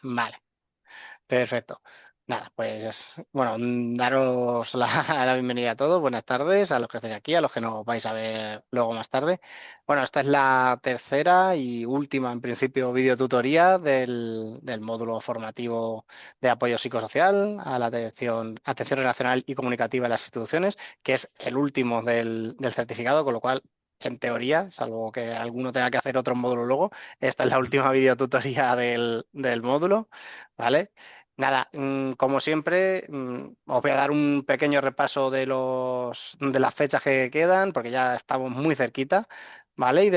Vale, perfecto. Nada, pues bueno, daros la, la bienvenida a todos. Buenas tardes a los que estáis aquí, a los que nos vais a ver luego más tarde. Bueno, esta es la tercera y última, en principio, videotutoría del módulo formativo de apoyo psicosocial a la atención relacional y comunicativa en las instituciones, que es el último del certificado, con lo cual, en teoría, salvo que alguno tenga que hacer otro módulo luego, esta es la última videotutoría del módulo, ¿vale? Nada, como siempre, os voy a dar un pequeño repaso de las fechas que quedan, porque ya estamos muy cerquita, ¿vale?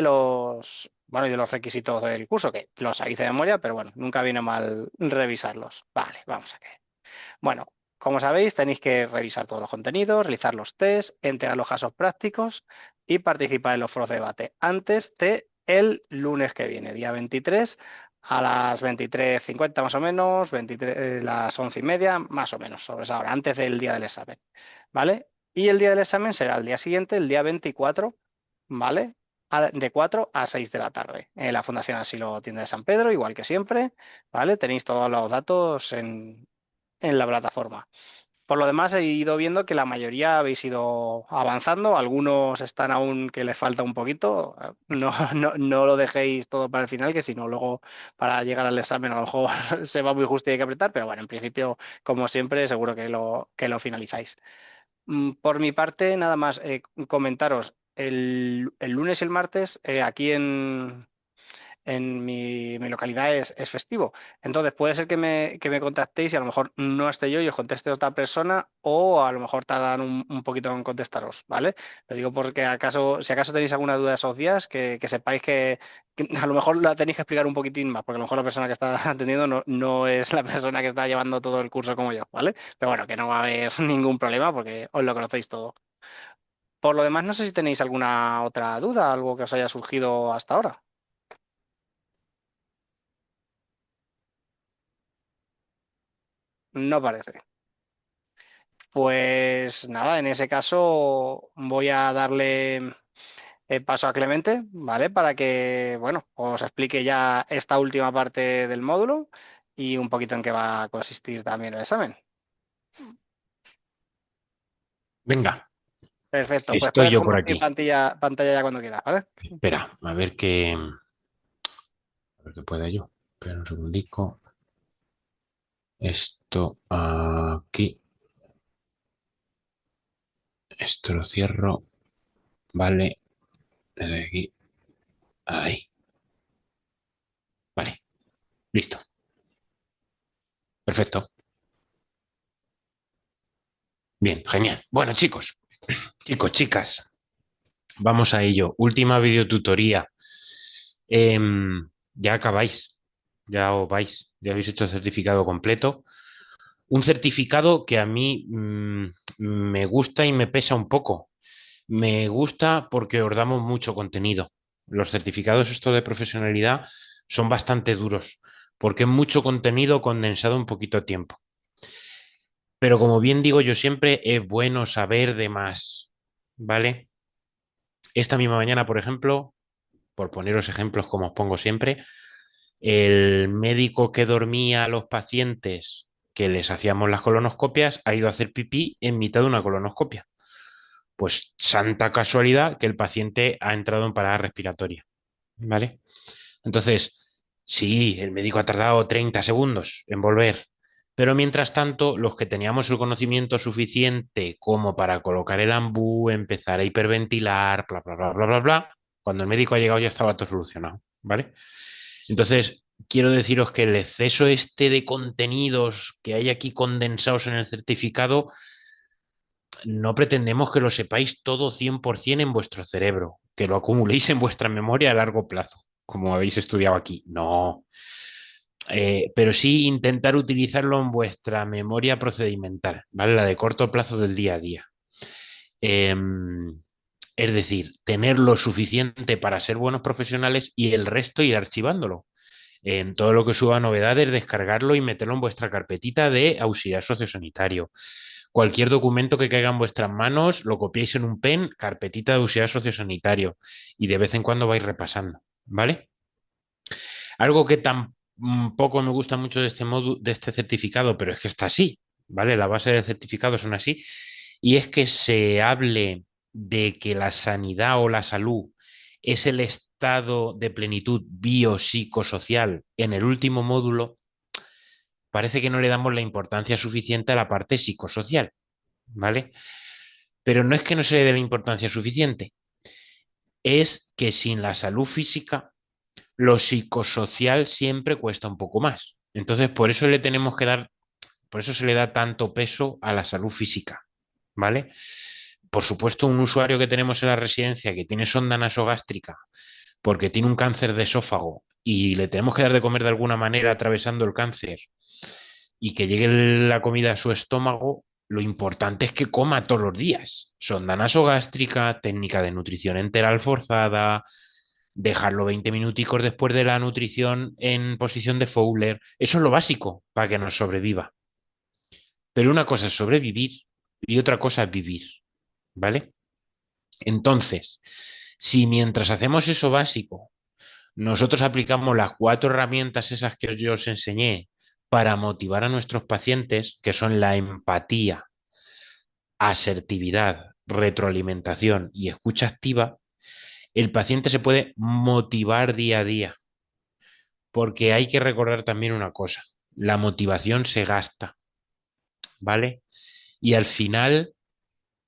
Bueno, y de los requisitos del curso, que los hice de memoria, pero bueno, nunca viene mal revisarlos. Vale, vamos a ver. Bueno, como sabéis, tenéis que revisar todos los contenidos, realizar los tests, entregar los casos prácticos y participar en los foros de debate antes de el lunes que viene, día 23, a las 23:50 más o menos, 23, las 11:30 más o menos, sobre esa hora, antes del día del examen, ¿vale? Y el día del examen será el día siguiente, el día 24, ¿vale? De 4 a 6 de la tarde. En la Fundación Asilo Tienda de San Pedro, igual que siempre, ¿vale? Tenéis todos los datos en la plataforma. Por lo demás, he ido viendo que la mayoría habéis ido avanzando, algunos están aún que les falta un poquito. No, no lo dejéis todo para el final, que si no, luego para llegar al examen a lo mejor se va muy justo y hay que apretar, pero bueno, en principio, como siempre, seguro que lo finalizáis. Por mi parte, nada más comentaros, el lunes y el martes aquí en mi localidad es festivo. Entonces puede ser que me contactéis y a lo mejor no esté yo y os conteste otra persona o a lo mejor tardan un poquito en contestaros, ¿vale? Lo digo porque si acaso tenéis alguna duda esos días, que sepáis que a lo mejor la tenéis que explicar un poquitín más, porque a lo mejor la persona que está atendiendo no es la persona que está llevando todo el curso como yo, ¿vale? Pero bueno, que no va a haber ningún problema porque os lo conocéis todo. Por lo demás, no sé si tenéis alguna otra duda, algo que os haya surgido hasta ahora. No parece. Pues nada, en ese caso voy a darle paso a Clemente, ¿vale? Para que, bueno, os explique ya esta última parte del módulo y un poquito en qué va a consistir también el examen. Venga, Perfecto, pues estoy puedes yo por compartir aquí. pantalla ya cuando quieras, ¿vale? Espera, a ver qué pueda yo. Espera un segundico. Esto aquí, esto lo cierro. Vale, le doy aquí. Ahí. Vale, listo. Perfecto. Bien, genial. Bueno, chicos, chicas, vamos a ello. Última videotutoría. Ya acabáis, ya os vais, ya habéis hecho el certificado completo. Un certificado que a mí me gusta y me pesa un poco. Me gusta porque os damos mucho contenido. Los certificados estos de profesionalidad son bastante duros porque es mucho contenido condensado en poquito tiempo. Pero como bien digo yo siempre, es bueno saber de más, ¿vale? Esta misma mañana, por ejemplo, por poneros ejemplos como os pongo siempre, el médico que dormía a los pacientes que les hacíamos las colonoscopias ha ido a hacer pipí en mitad de una colonoscopia. Pues santa casualidad que el paciente ha entrado en parada respiratoria, ¿vale? Entonces, sí, el médico ha tardado 30 segundos en volver, pero mientras tanto, los que teníamos el conocimiento suficiente como para colocar el ambú, empezar a hiperventilar, bla, bla, bla, bla, bla, bla, cuando el médico ha llegado ya estaba todo solucionado, ¿vale? Entonces, quiero deciros que el exceso este de contenidos que hay aquí condensados en el certificado, no pretendemos que lo sepáis todo 100% en vuestro cerebro, que lo acumuléis en vuestra memoria a largo plazo, como habéis estudiado aquí. No. Pero sí intentar utilizarlo en vuestra memoria procedimental, ¿vale? La de corto plazo del día a día. Es decir, tener lo suficiente para ser buenos profesionales y el resto ir archivándolo. En todo lo que suba novedades, descargarlo y meterlo en vuestra carpetita de auxiliar sociosanitario. Cualquier documento que caiga en vuestras manos, lo copiáis en un pen, carpetita de auxiliar sociosanitario, y de vez en cuando vais repasando, ¿vale? Algo que un poco me gusta mucho de este de este certificado, pero es que está así, ¿vale? La base del certificado son así, y es que se hable de que la sanidad o la salud es el estado de plenitud biopsicosocial en el último módulo, parece que no le damos la importancia suficiente a la parte psicosocial, ¿vale? Pero no es que no se le dé la importancia suficiente, es que sin la salud física, lo psicosocial siempre cuesta un poco más. Entonces, por eso le tenemos que dar, por eso se le da tanto peso a la salud física, ¿vale? Por supuesto, un usuario que tenemos en la residencia que tiene sonda nasogástrica porque tiene un cáncer de esófago y le tenemos que dar de comer de alguna manera atravesando el cáncer y que llegue la comida a su estómago, lo importante es que coma todos los días. Sonda nasogástrica, técnica de nutrición enteral forzada, dejarlo 20 minuticos después de la nutrición en posición de Fowler. Eso es lo básico para que nos sobreviva. Pero una cosa es sobrevivir y otra cosa es vivir, ¿vale? Entonces, si mientras hacemos eso básico, nosotros aplicamos las cuatro herramientas esas que yo os enseñé para motivar a nuestros pacientes, que son la empatía, asertividad, retroalimentación y escucha activa, el paciente se puede motivar día a día, porque hay que recordar también una cosa, la motivación se gasta, ¿vale? Y al final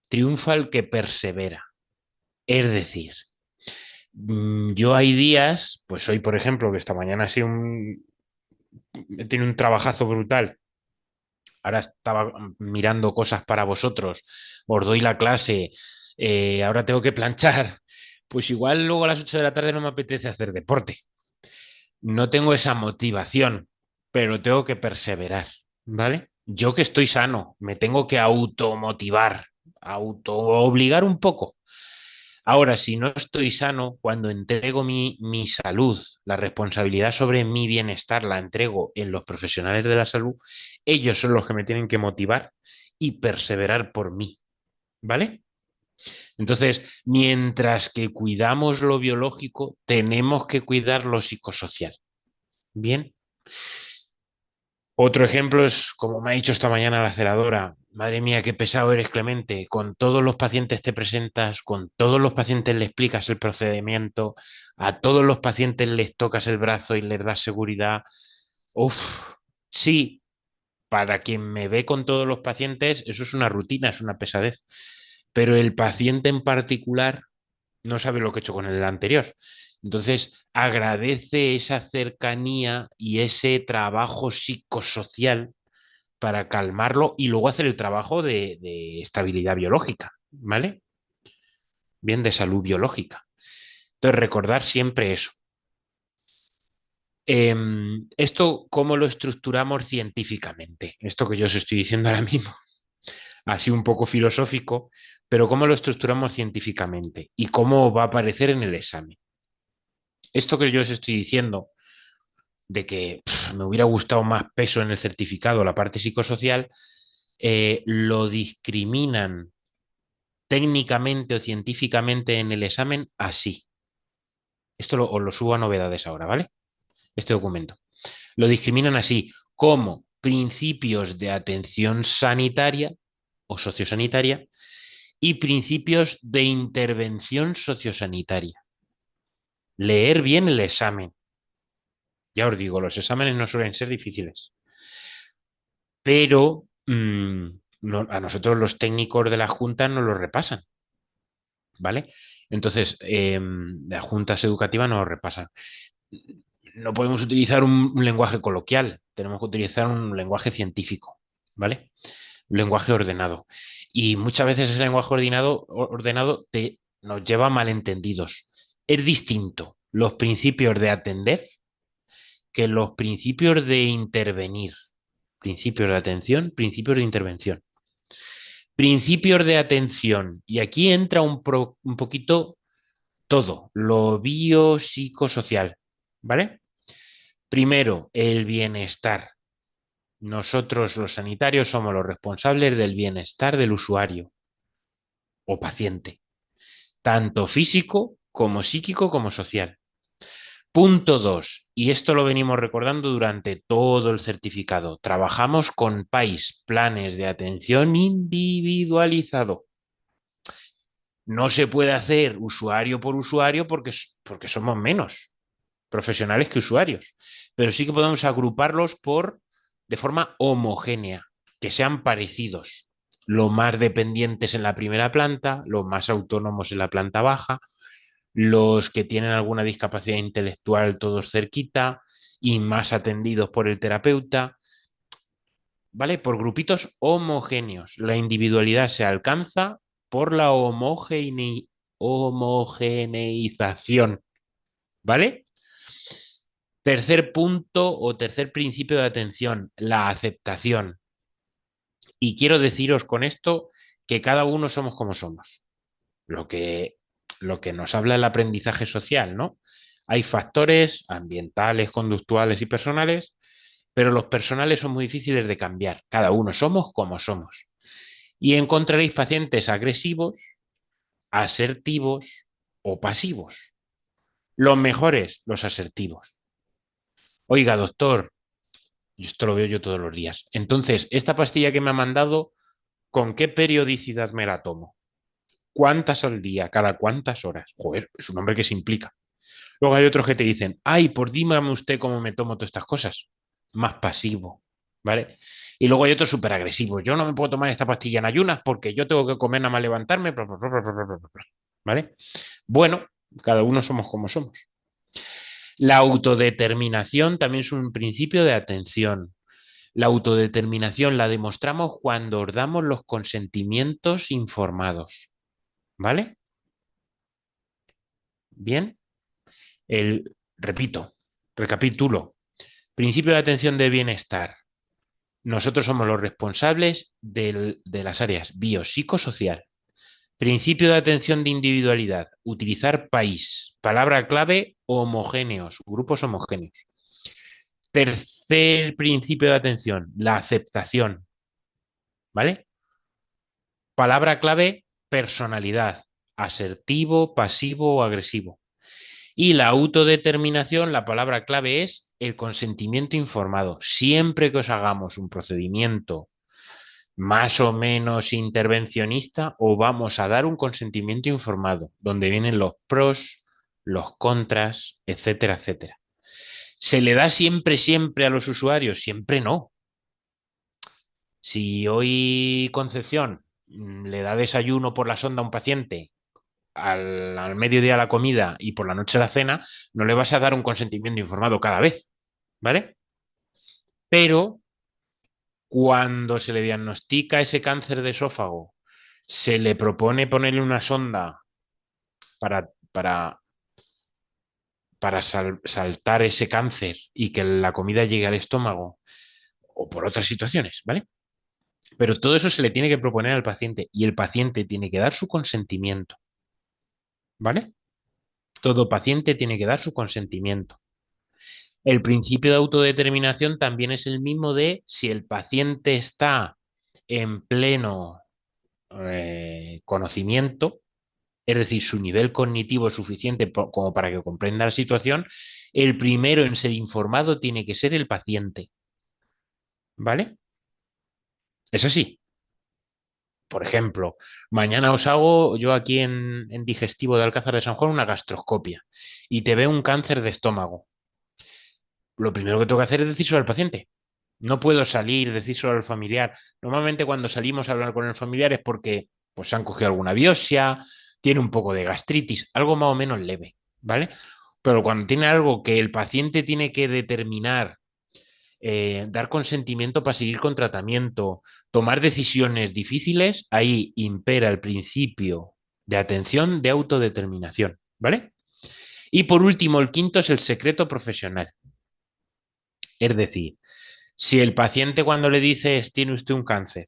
triunfa el que persevera. Es decir, yo hay días, pues hoy por ejemplo, que esta mañana ha sido he tenido un trabajazo brutal. Ahora estaba mirando cosas para vosotros, os doy la clase, ahora tengo que planchar. Pues igual luego a las 8 de la tarde no me apetece hacer deporte. No tengo esa motivación, pero tengo que perseverar, ¿vale? Yo que estoy sano, me tengo que automotivar, autoobligar un poco. Ahora, si no estoy sano, cuando entrego mi salud, la responsabilidad sobre mi bienestar la entrego en los profesionales de la salud, ellos son los que me tienen que motivar y perseverar por mí, ¿vale? Entonces, mientras que cuidamos lo biológico, tenemos que cuidar lo psicosocial. Bien. Otro ejemplo es, como me ha dicho esta mañana la celadora, madre mía, qué pesado eres, Clemente, con todos los pacientes te presentas, con todos los pacientes le explicas el procedimiento, a todos los pacientes les tocas el brazo y les das seguridad. Uf, sí, para quien me ve con todos los pacientes, eso es una rutina, es una pesadez, pero el paciente en particular no sabe lo que he hecho con el anterior. Entonces, agradece esa cercanía y ese trabajo psicosocial para calmarlo y luego hacer el trabajo de estabilidad biológica, ¿vale? Bien, de salud biológica. Entonces, recordar siempre eso. Esto, ¿cómo lo estructuramos científicamente? Esto que yo os estoy diciendo ahora mismo, así un poco filosófico, pero ¿cómo lo estructuramos científicamente? ¿Y cómo va a aparecer en el examen? Esto que yo os estoy diciendo, de que me hubiera gustado más peso en el certificado, la parte psicosocial, lo discriminan técnicamente o científicamente en el examen así. Os lo subo a novedades ahora, ¿vale? Este documento. Lo discriminan así como principios de atención sanitaria o sociosanitaria y principios de intervención sociosanitaria. Leer bien el examen. Ya os digo, los exámenes no suelen ser difíciles, pero a nosotros los técnicos de la Junta nos lo repasan, ¿vale? Entonces, las juntas educativas nos lo repasan. No podemos utilizar un lenguaje coloquial, tenemos que utilizar un lenguaje científico, ¿vale? Un lenguaje ordenado. Y muchas veces ese lenguaje ordenado nos lleva a malentendidos. Es distinto los principios de atender que los principios de intervenir. Principios de atención, principios de intervención. Principios de atención. Y aquí entra un poquito todo, lo biopsicosocial, ¿vale? Primero, el bienestar. Nosotros, los sanitarios, somos los responsables del bienestar del usuario o paciente, tanto físico como psíquico como social. Punto 2, y esto lo venimos recordando durante todo el certificado. Trabajamos con PAIS, planes de atención individualizado. No se puede hacer usuario por usuario porque somos menos profesionales que usuarios, pero sí que podemos agruparlos de forma homogénea, que sean parecidos. Lo más dependientes en la primera planta, los más autónomos en la planta baja, los que tienen alguna discapacidad intelectual todos cerquita y más atendidos por el terapeuta, ¿vale? Por grupitos homogéneos. La individualidad se alcanza por la homogeneización, ¿vale? Tercer punto o tercer principio de atención, la aceptación. Y quiero deciros con esto que cada uno somos como somos. Lo que, lo que nos habla el aprendizaje social, ¿no? Hay factores ambientales, conductuales y personales, pero los personales son muy difíciles de cambiar. Cada uno somos como somos. Y encontraréis pacientes agresivos, asertivos o pasivos. Los mejores, los asertivos. Oiga, doctor, y esto lo veo yo todos los días. Entonces, esta pastilla que me ha mandado, ¿con qué periodicidad me la tomo? ¿Cuántas al día? ¿Cada cuántas horas? Joder, es un hombre que se implica. Luego hay otros que te dicen, ay, por dígame usted cómo me tomo todas estas cosas. Más pasivo, ¿vale? Y luego hay otros súper agresivos. Yo no me puedo tomar esta pastilla en ayunas porque yo tengo que comer nada más levantarme, bla, bla, bla, bla, bla, bla, bla, bla, ¿vale? Bueno, cada uno somos como somos. La autodeterminación también es un principio de atención. La autodeterminación la demostramos cuando damos los consentimientos informados, ¿vale? Bien, repito, recapitulo. Principio de atención del bienestar. Nosotros somos los responsables de las áreas biopsicosocial. Principio de atención de individualidad. Utilizar país. Palabra clave, homogéneos, grupos homogéneos. Tercer principio de atención, la aceptación, ¿vale? Palabra clave, personalidad, asertivo, pasivo o agresivo. Y la autodeterminación, la palabra clave es el consentimiento informado. Siempre que os hagamos un procedimiento más o menos intervencionista, os vamos a dar un consentimiento informado, donde vienen los pros, los contras, etcétera, etcétera. ¿Se le da siempre, siempre a los usuarios? Siempre no. Si hoy Concepción le da desayuno por la sonda a un paciente al mediodía a la comida y por la noche a la cena, no le vas a dar un consentimiento informado cada vez, ¿vale? Pero cuando se le diagnostica ese cáncer de esófago, se le propone ponerle una sonda para, para, para saltar ese cáncer y que la comida llegue al estómago o por otras situaciones, ¿vale? Pero todo eso se le tiene que proponer al paciente y el paciente tiene que dar su consentimiento, ¿vale? Todo paciente tiene que dar su consentimiento. El principio de autodeterminación también es el mismo de si el paciente está en pleno conocimiento, es decir, su nivel cognitivo es suficiente como para que comprenda la situación, el primero en ser informado tiene que ser el paciente, ¿vale? Es así. Por ejemplo, mañana os hago yo aquí en Digestivo de Alcázar de San Juan una gastroscopia y te veo un cáncer de estómago. Lo primero que tengo que hacer es decírselo al paciente. No puedo salir, decírselo al familiar. Normalmente cuando salimos a hablar con el familiar es porque pues han cogido alguna biopsia, tiene un poco de gastritis, algo más o menos leve, ¿vale? Pero cuando tiene algo que el paciente tiene que determinar, dar consentimiento para seguir con tratamiento, tomar decisiones difíciles, ahí impera el principio de atención de autodeterminación, ¿vale? Y por último, el quinto es el secreto profesional. Es decir, si el paciente cuando le dices tiene usted un cáncer,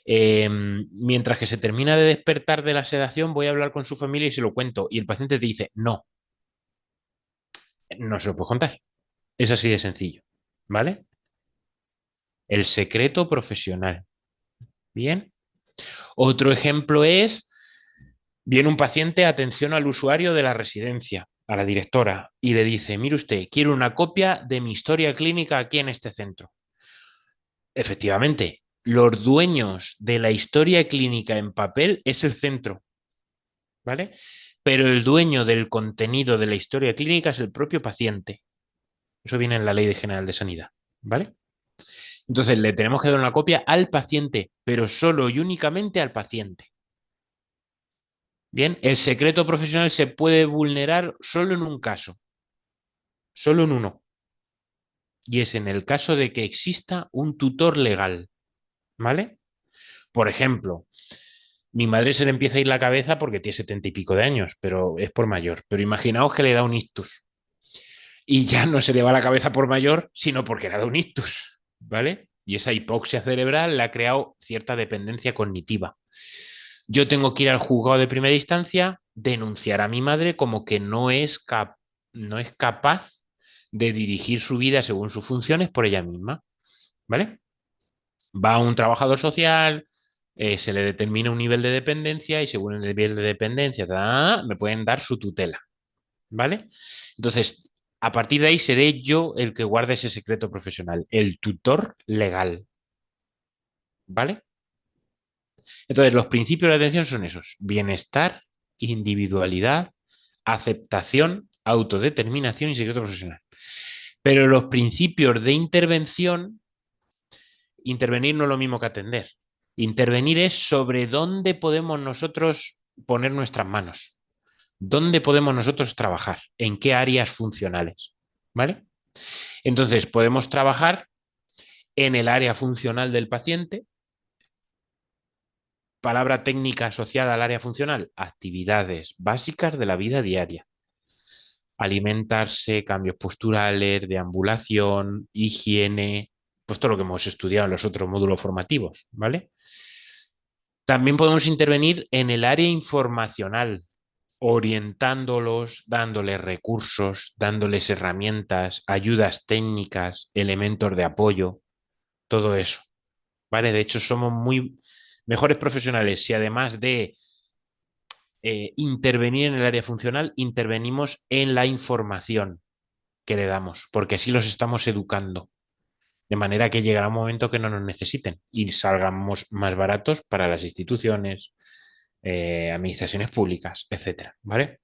mientras que se termina de despertar de la sedación, voy a hablar con su familia y se lo cuento, y el paciente te dice no, no se lo puedo contar. Es así de sencillo, ¿vale? El secreto profesional. Bien. Otro ejemplo es, viene un paciente, atención al usuario de la residencia. a la directora y le dice, mire usted, quiero una copia de mi historia clínica aquí en este centro. Efectivamente, los dueños de la historia clínica en papel es el centro, ¿vale? Pero el dueño del contenido de la historia clínica es el propio paciente. Eso viene en la Ley General de Sanidad, ¿vale? Entonces le tenemos que dar una copia al paciente, pero solo y únicamente al paciente. Bien, el secreto profesional se puede vulnerar solo en un caso, solo en uno, y es en el caso de que exista un tutor legal, ¿vale? Por ejemplo, mi madre se le empieza a ir la cabeza porque tiene 70 y pico de años, pero es por mayor. Pero imaginaos que le da un ictus y ya no se le va la cabeza por mayor, sino porque le ha dado un ictus, ¿vale? Y esa hipoxia cerebral le ha creado cierta dependencia cognitiva. Yo tengo que ir al juzgado de primera instancia, denunciar a mi madre como que no es capaz de dirigir su vida según sus funciones por ella misma, ¿vale? Va a un trabajador social, se le determina un nivel de dependencia y según el nivel de dependencia me pueden dar su tutela, ¿vale? Entonces, a partir de ahí seré yo el que guarde ese secreto profesional, el tutor legal, ¿vale? Entonces, los principios de atención son esos: bienestar, individualidad, aceptación, autodeterminación y secreto profesional. Pero los principios de intervención, intervenir no es lo mismo que atender. Intervenir es sobre dónde podemos nosotros poner nuestras manos, dónde podemos nosotros trabajar, en qué áreas funcionales, ¿vale? Entonces, podemos trabajar en el área funcional del paciente, palabra técnica asociada al área funcional, actividades básicas de la vida diaria. Alimentarse, cambios posturales, deambulación, higiene, pues todo lo que hemos estudiado en los otros módulos formativos, ¿vale? También podemos intervenir en el área informacional, orientándolos, dándoles recursos, dándoles herramientas, ayudas técnicas, elementos de apoyo, todo eso, ¿vale? De hecho, somos muy mejores profesionales si además de intervenir en el área funcional, intervenimos en la información que le damos, porque así los estamos educando, de manera que llegará un momento que no nos necesiten y salgamos más baratos para las instituciones, administraciones públicas, etcétera, ¿vale?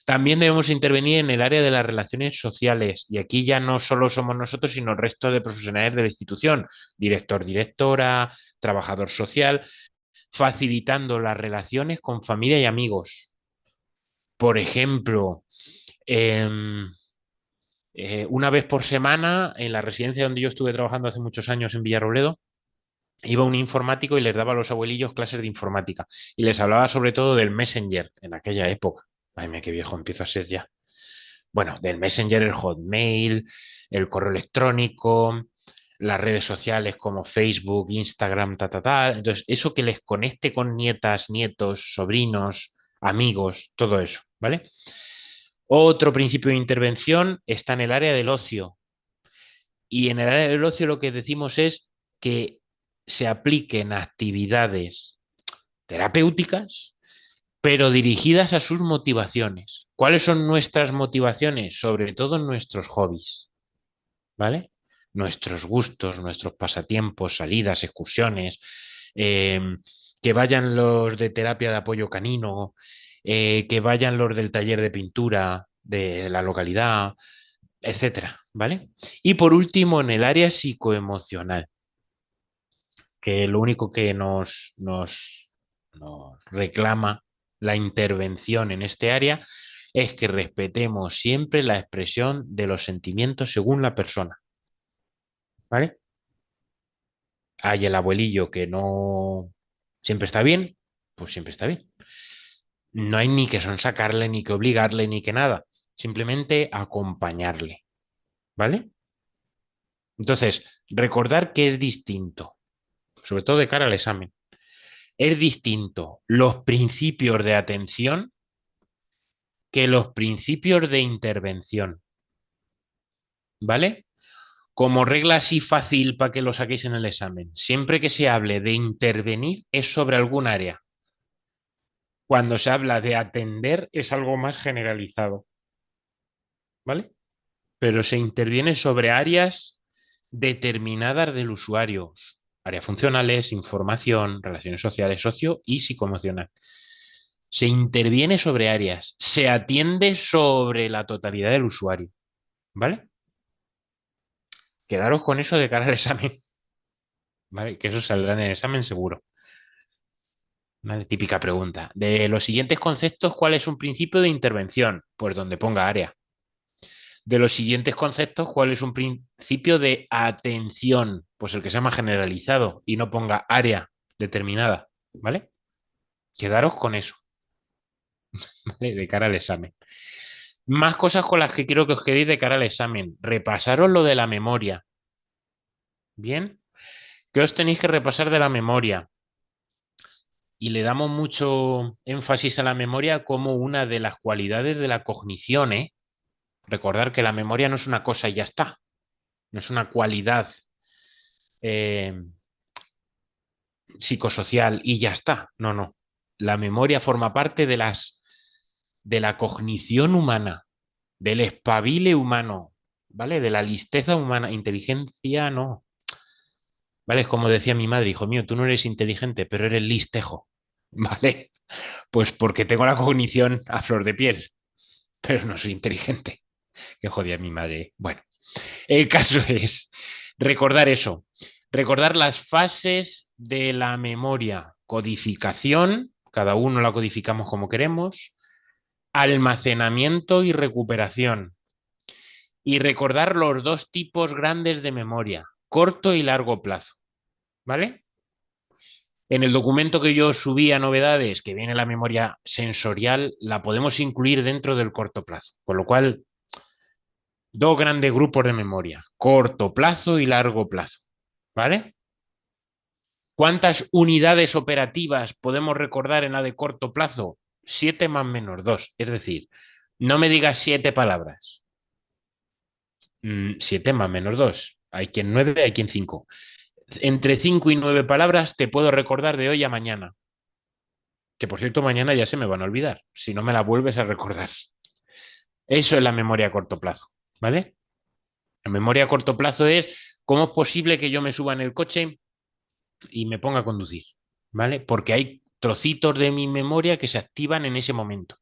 También debemos intervenir en el área de las relaciones sociales y aquí ya no solo somos nosotros, sino el resto de profesionales de la institución, director, directora, trabajador social, facilitando las relaciones con familia y amigos. Por ejemplo, eh, una vez por semana, en la residencia donde yo estuve trabajando hace muchos años en Villarrobledo, iba un informático y les daba a los abuelillos clases de informática. Y les hablaba sobre todo del Messenger en aquella época. Ay, mira qué viejo empiezo a ser ya. Bueno, del Messenger, el Hotmail, el correo electrónico, las redes sociales como Facebook, Instagram, ta. Entonces, eso que les conecte con nietas, nietos, sobrinos, amigos, todo eso, ¿vale? Otro principio de intervención está en el área del ocio. Y en el área del ocio lo que decimos es que se apliquen actividades terapéuticas, pero dirigidas a sus motivaciones. ¿Cuáles son nuestras motivaciones? Sobre todo nuestros hobbies, ¿vale? Nuestros gustos, nuestros pasatiempos, salidas, excursiones, eh, que vayan los de terapia de apoyo canino, que vayan los del taller de pintura de la localidad, etcétera, ¿vale? Y por último, en el área psicoemocional, que lo único que nos reclama la intervención en este área es que respetemos siempre la expresión de los sentimientos según la persona, ¿vale? Hay el abuelillo que no siempre está bien, pues siempre está bien. No hay ni que sonsacarle, ni que obligarle, ni que nada. Simplemente acompañarle, ¿vale? Entonces, recordar que es distinto, sobre todo de cara al examen. Es distinto los principios de atención que los principios de intervención, ¿vale? Como regla así fácil para que lo saquéis en el examen, siempre que se hable de intervenir es sobre algún área. Cuando se habla de atender es algo más generalizado. ¿vale? Pero se interviene sobre áreas determinadas del usuario. Áreas funcionales, información, relaciones sociales, socio y psicoemocional. Se interviene sobre áreas, se atiende sobre la totalidad del usuario, ¿vale? Quedaros con eso de cara al examen, ¿vale? Que eso saldrá en el examen seguro. ¿Vale? Típica pregunta. De los siguientes conceptos, ¿cuál es un principio de intervención? Pues donde ponga área. De los siguientes conceptos, ¿cuál es un principio de atención? Pues el que sea más generalizado y no ponga área determinada, ¿vale? Quedaros con eso, ¿vale? De cara al examen. Más cosas con las que quiero que os quedéis de cara al examen. Repasaros lo de la memoria. ¿Bien? ¿Qué os tenéis que repasar de la memoria? Y le damos mucho énfasis a la memoria como una de las cualidades de la cognición, ¿eh? Recordar que la memoria no es una cosa y ya está, no es una cualidad eh, psicosocial y ya está. No, no. La memoria forma parte de la cognición humana, del espabile humano, ¿vale? De la listeza humana. Inteligencia no. ¿Vale? Es como decía mi madre, hijo mío, tú no eres inteligente, pero eres listejo. ¿Vale? Pues porque tengo la cognición a flor de piel, pero no soy inteligente. Que jodía mi madre. Bueno, el caso es recordar eso, recordar las fases de la memoria, codificación, cada uno la codificamos como queremos, almacenamiento y recuperación, y recordar los dos tipos grandes de memoria, corto y largo plazo, ¿vale? En el documento que yo subí a novedades, que viene la memoria sensorial, la podemos incluir dentro del corto plazo, con lo cual, dos grandes grupos de memoria, corto plazo y largo plazo, ¿vale? ¿Cuántas unidades operativas podemos recordar en la de corto plazo? 7 más menos 2. Es decir, no me digas 7 palabras. 7 más menos 2. Hay quien 9, hay quien 5. Entre 5 y 9 palabras te puedo recordar de hoy a mañana. Que por cierto, mañana ya se me van a olvidar, si no me la vuelves a recordar. Eso es la memoria a corto plazo, ¿vale? La memoria a corto plazo es cómo es posible que yo me suba en el coche y me ponga a conducir, ¿vale? Porque hay trocitos de mi memoria que se activan en ese momento,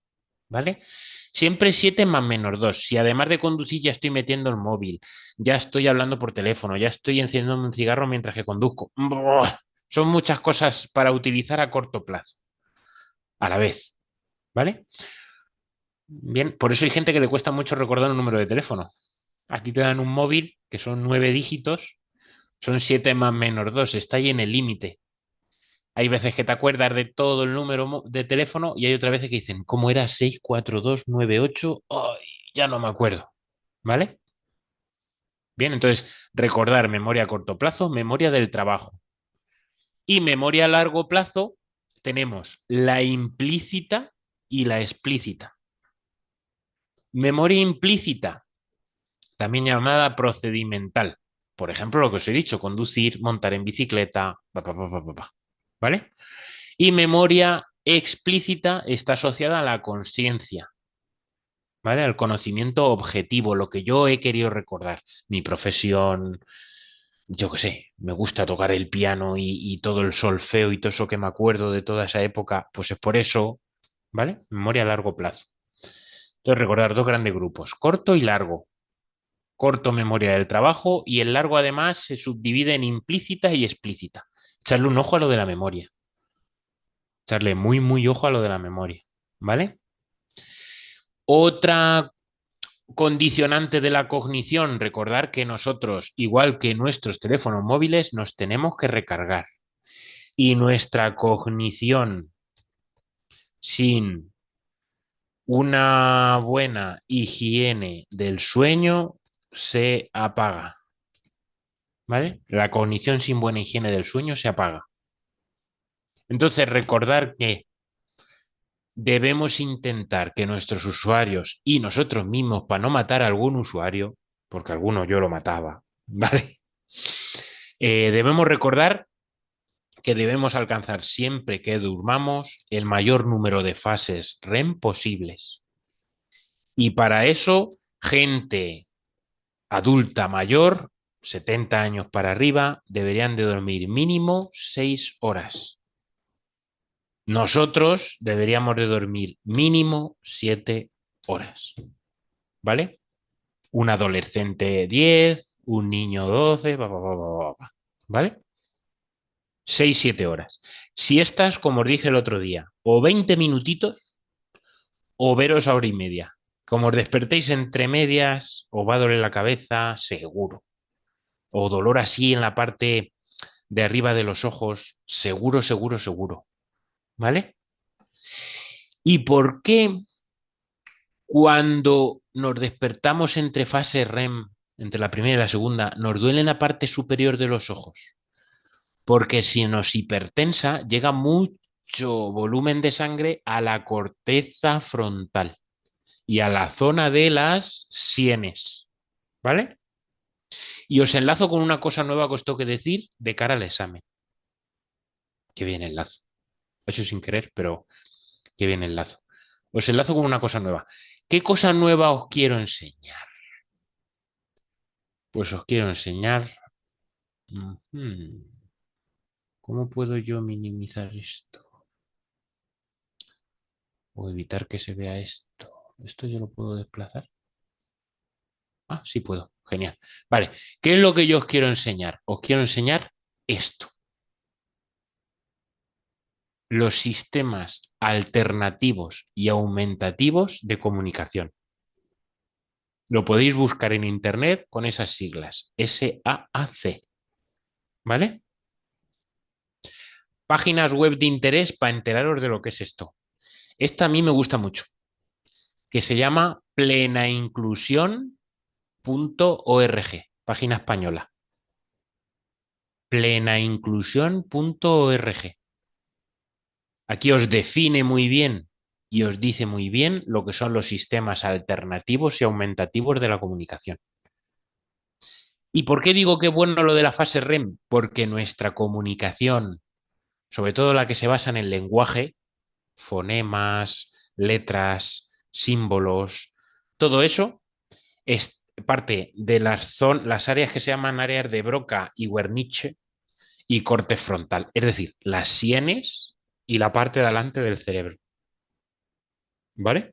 ¿vale? Siempre 7 más menos 2. Si además de conducir ya estoy metiendo el móvil, ya estoy hablando por teléfono, ya estoy encendiendo un cigarro mientras que conduzco. ¡Buah! Son muchas cosas para utilizar a corto plazo, a la vez, ¿vale? Bien, por eso hay gente que le cuesta mucho recordar un número de teléfono. Aquí te dan un móvil, que son 9 dígitos, son 7 más menos 2. Está ahí en el límite. Hay veces que te acuerdas de todo el número de teléfono y hay otras veces que dicen, ¿cómo era? 64298. Ay, ya no me acuerdo. ¿Vale? Bien, entonces recordar memoria a corto plazo, memoria del trabajo. Y memoria a largo plazo tenemos la implícita y la explícita. Memoria implícita, también llamada procedimental. Por ejemplo, lo que os he dicho, conducir, montar en bicicleta, ¿vale? Y memoria explícita está asociada a la conciencia, ¿vale? Al conocimiento objetivo, lo que yo he querido recordar, mi profesión, yo qué sé, me gusta tocar el piano y todo el solfeo y todo eso que me acuerdo de toda esa época, pues es por eso, ¿vale? Memoria a largo plazo. Entonces, recordar dos grandes grupos, corto y largo. Corto, memoria del trabajo, y el largo además se subdivide en implícita y explícita. Echarle un ojo a lo de la memoria. Echarle muy, muy ojo a lo de la memoria, ¿vale? Otra condicionante de la cognición, recordar que nosotros, igual que nuestros teléfonos móviles, nos tenemos que recargar. Y nuestra cognición sin una buena higiene del sueño se apaga, ¿vale? La cognición sin buena higiene del sueño se apaga. Entonces, recordar que debemos intentar que nuestros usuarios y nosotros mismos, para no matar a algún usuario, porque alguno yo lo mataba, ¿vale? Debemos recordar que debemos alcanzar siempre que durmamos el mayor número de fases REM posibles. Y para eso Gente adulta mayor, 70 años para arriba, deberían de dormir mínimo 6 horas. Nosotros deberíamos de dormir mínimo 7 horas, ¿vale? Un adolescente 10, un niño 12, ¿vale? 6 7 horas. Siestas, como os dije el otro día, o 20 minutitos o veros a hora y media. Como os despertéis entre medias, os va a doler la cabeza, seguro. O dolor así en la parte de arriba de los ojos, seguro, seguro, seguro. ¿Vale? ¿Y por qué cuando nos despertamos entre fase REM, entre la primera y la segunda, nos duele la parte superior de los ojos? Porque si nos hipertensa, llega mucho volumen de sangre a la corteza frontal y a la zona de las sienes, ¿vale? Y os enlazo con una cosa nueva que os tengo que decir de cara al examen. Qué bien enlazo. Eso sin querer, pero qué bien enlazo. Os enlazo con una cosa nueva. ¿Qué cosa nueva os quiero enseñar? Pues os quiero enseñar. ¿Cómo puedo yo minimizar esto? O evitar que se vea esto. ¿Esto yo lo puedo desplazar? Ah, sí puedo. Genial. Vale. ¿Qué es lo que yo os quiero enseñar? Os quiero enseñar esto. Los sistemas alternativos y aumentativos de comunicación. Lo podéis buscar en internet con esas siglas, SAAC, ¿vale? Páginas web de interés para enteraros de lo que es esto. Esta a mí me gusta mucho, que se llama plenainclusión.org, página española. Plenainclusión.org. Aquí os define muy bien y os dice muy bien lo que son los sistemas alternativos y aumentativos de la comunicación. ¿Y por qué digo que bueno lo de la fase REM? Porque nuestra comunicación, sobre todo la que se basa en el lenguaje, fonemas, letras, símbolos, todo eso es parte de las áreas que se llaman áreas de Broca y Wernicke y corte frontal, es decir, las sienes y la parte de adelante del cerebro, ¿vale?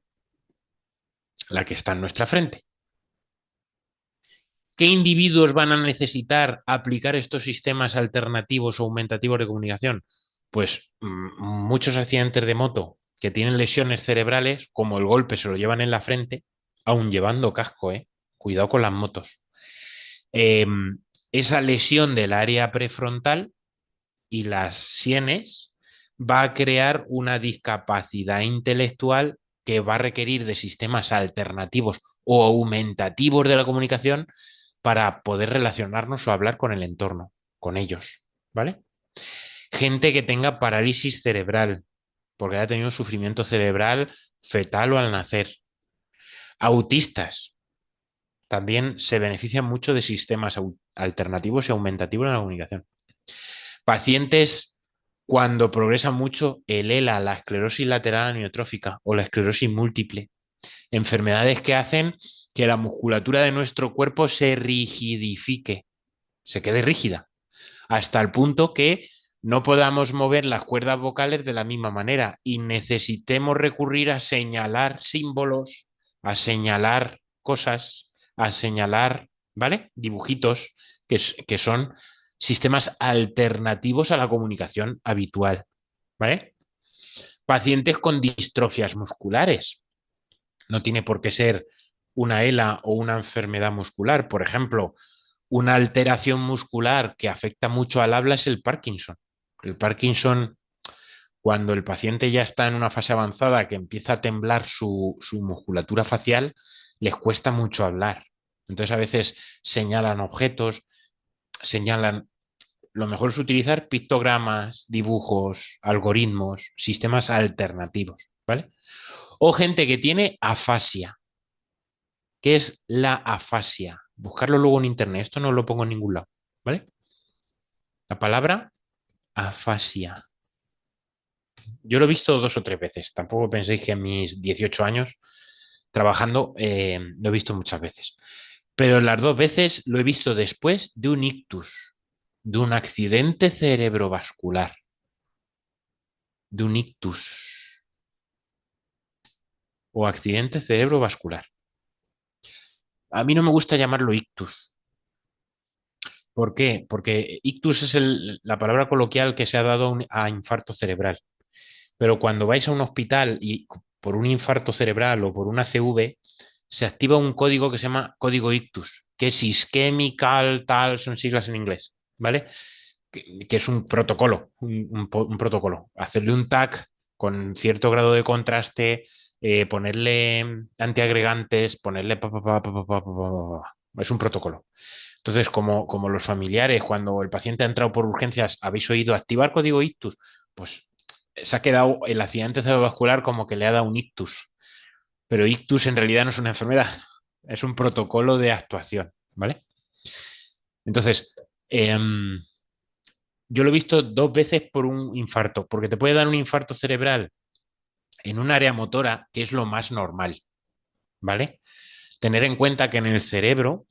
La que está en nuestra frente. ¿Qué individuos van a necesitar aplicar estos sistemas alternativos o aumentativos de comunicación? Pues muchos accidentes de moto que tienen lesiones cerebrales, como el golpe se lo llevan en la frente, aun llevando casco, ¿eh? Cuidado con las motos. Eh, esa lesión del área prefrontal y las sienes va a crear una discapacidad intelectual que va a requerir de sistemas alternativos o aumentativos de la comunicación para poder relacionarnos o hablar con el entorno, con ellos, ¿vale? Gente que tenga parálisis cerebral, porque haya tenido sufrimiento cerebral fetal o al nacer. Autistas también se benefician mucho de sistemas alternativos y aumentativos en la comunicación. Pacientes cuando progresa mucho el ELA, la esclerosis lateral amiotrófica o la esclerosis múltiple, enfermedades que hacen que la musculatura de nuestro cuerpo se rigidifique, se quede rígida, hasta el punto que no podamos mover las cuerdas vocales de la misma manera y necesitemos recurrir a señalar símbolos, a señalar cosas, a señalar, ¿vale? Dibujitos que son sistemas alternativos a la comunicación habitual, ¿vale? Pacientes con distrofias musculares. No tiene por qué ser una ELA o una enfermedad muscular. Por ejemplo, una alteración muscular que afecta mucho al habla es el Parkinson. El Parkinson, cuando el paciente ya está en una fase avanzada que empieza a temblar su musculatura facial, les cuesta mucho hablar. Entonces a veces señalan objetos, señalan... Lo mejor es utilizar pictogramas, dibujos, algoritmos, sistemas alternativos, ¿vale? O gente que tiene afasia. ¿Qué es la afasia? Buscarlo luego en internet. Esto no lo pongo en ningún lado, ¿vale? La palabra afasia. Yo lo he visto 2 o 3 veces. Tampoco penséis que en mis 18 años trabajando, lo he visto muchas veces. Pero las dos veces lo he visto después de un ictus, de un accidente cerebrovascular, de un ictus o accidente cerebrovascular. A mí no me gusta llamarlo ictus. ¿Por qué? Porque ictus es la palabra coloquial que se ha dado a infarto cerebral. Pero cuando vais a un hospital y por un infarto cerebral o por una CV, se activa un código que se llama código ictus, que es isquemical, tal, son siglas en inglés, ¿vale? Que es un protocolo, un protocolo. Hacerle un tag con cierto grado de contraste, ponerle antiagregantes, ponerle es un protocolo. Entonces, como los familiares, cuando el paciente ha entrado por urgencias, habéis oído activar código ictus, pues se ha quedado el accidente cerebrovascular como que le ha dado un ictus. Pero ictus en realidad no es una enfermedad, es un protocolo de actuación, ¿vale? Entonces, yo lo he visto dos veces por un infarto, porque te puede dar un infarto cerebral en un área motora, que es lo más normal, ¿vale? Tener en cuenta que en el cerebro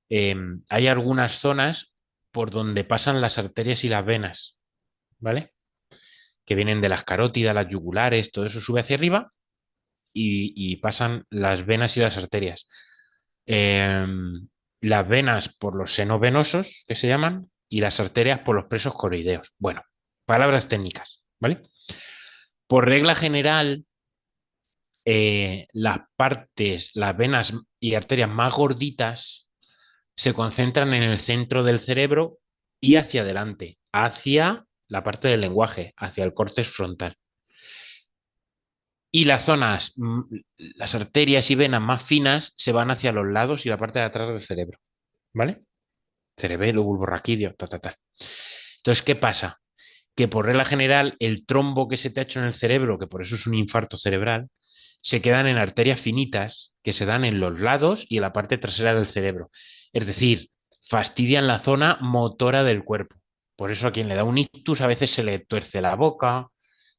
hay algunas zonas por donde pasan las arterias y las venas, ¿vale? Que vienen de las carótidas, las yugulares, todo eso sube hacia arriba y pasan las venas y las arterias. Eh, las venas por los senos venosos, que se llaman, y las arterias por los presos coroideos. Bueno, palabras técnicas, ¿vale? Por regla general, las partes, las venas y arterias más gorditas se concentran en el centro del cerebro y hacia adelante, hacia la parte del lenguaje, hacia el córtex frontal. Y las zonas, las arterias y venas más finas se van hacia los lados y la parte de atrás del cerebro, ¿vale? Cerebelo, bulbo raquídeo, ta, ta, ta. Entonces, ¿qué pasa? Que por regla general, el trombo que se te ha hecho en el cerebro, que por eso es un infarto cerebral, se quedan en arterias finitas que se dan en los lados y en la parte trasera del cerebro. Es decir, fastidian la zona motora del cuerpo. Por eso a quien le da un ictus a veces se le tuerce la boca,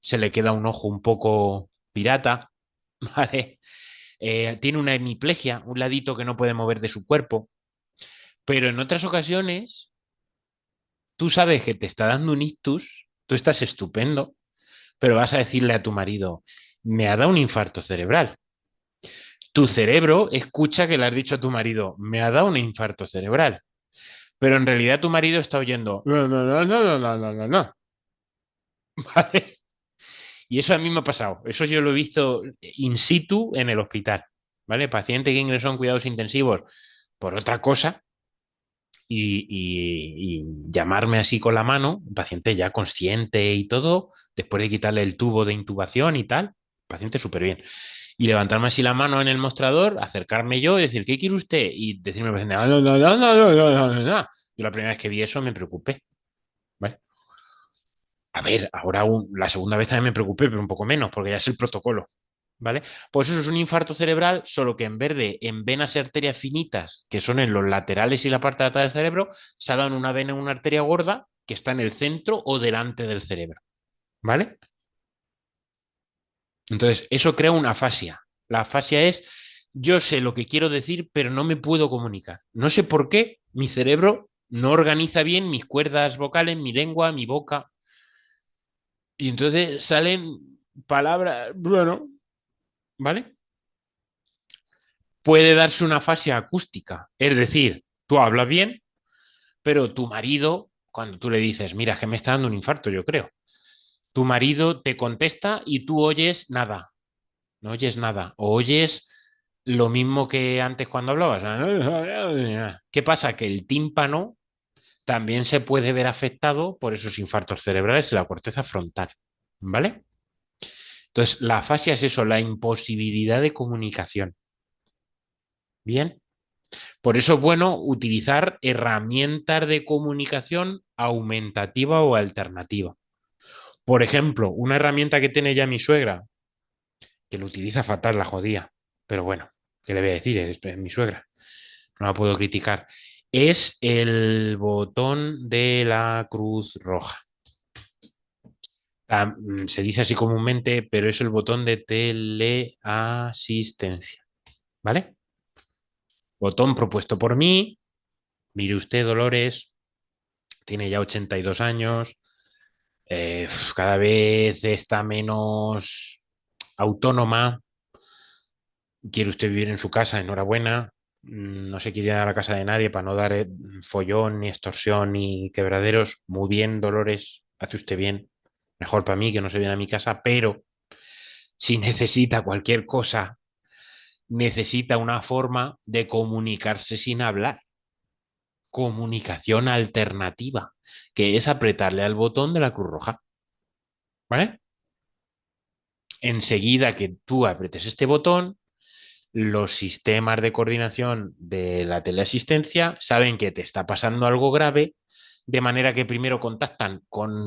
se le queda un ojo un poco pirata, ¿vale? Tiene una hemiplegia, un ladito que no puede mover de su cuerpo. Pero en otras ocasiones, tú sabes que te está dando un ictus, tú estás estupendo, pero vas a decirle a tu marido, me ha dado un infarto cerebral. Tu cerebro escucha que le has dicho a tu marido, me ha dado un infarto cerebral, pero en realidad tu marido está oyendo, no, no, no, no, no, no, no, no. ¿Vale? Y eso a mí me ha pasado, eso yo lo he visto in situ en el hospital, ¿vale? Paciente que ingresó en cuidados intensivos por otra cosa y llamarme así con la mano, un paciente ya consciente y todo, después de quitarle el tubo de intubación y tal, paciente súper bien. Y levantarme así la mano en el mostrador, acercarme yo y decir, ¿qué quiere usted? Y decirme, al paciente, no, no, no, no, no, no, no, no, no. Yo la primera vez que vi eso me preocupé, ¿vale? A ver, ahora la segunda vez también me preocupé, pero un poco menos, porque ya es el protocolo, ¿vale? Pues eso es un infarto cerebral, solo que en vez de en venas y arterias finitas, que son en los laterales y la parte de atrás del cerebro, se ha dado en una vena en una arteria gorda que está en el centro o delante del cerebro, ¿vale? Entonces, eso crea una afasia. La afasia es, yo sé lo que quiero decir, pero no me puedo comunicar. No sé por qué mi cerebro no organiza bien mis cuerdas vocales, mi lengua, mi boca. Y entonces salen palabras, bueno, ¿vale? Puede darse una afasia acústica. Es decir, tú hablas bien, pero tu marido, cuando tú le dices, mira, que me está dando un infarto, yo creo, tu marido te contesta y tú oyes nada. No oyes nada. O oyes lo mismo que antes cuando hablabas. ¿Qué pasa? Que el tímpano también se puede ver afectado por esos infartos cerebrales en la corteza frontal. ¿Vale? Entonces, la afasia es eso, la imposibilidad de comunicación. Bien. Por eso es bueno utilizar herramientas de comunicación aumentativa o alternativa. Por ejemplo, una herramienta que tiene ya mi suegra, que lo utiliza fatal la jodía, pero bueno, ¿qué le voy a decir? Es mi suegra, no la puedo criticar. Es el botón de la Cruz Roja. Se dice así comúnmente, pero es el botón de teleasistencia, ¿vale? Botón propuesto por mí. Mire usted, Dolores, tiene ya 82 años, cada vez está menos autónoma, quiere usted vivir en su casa, enhorabuena, no se quiere ir a la casa de nadie para no dar follón, ni extorsión, ni quebraderos, muy bien, Dolores, hace usted bien, mejor para mí que no se viene a mi casa, pero si necesita cualquier cosa, necesita una forma de comunicarse sin hablar, comunicación alternativa, que es apretarle al botón de la Cruz Roja, ¿vale? Enseguida que tú apretes este botón, los sistemas de coordinación de la teleasistencia saben que te está pasando algo grave, de manera que primero contactan con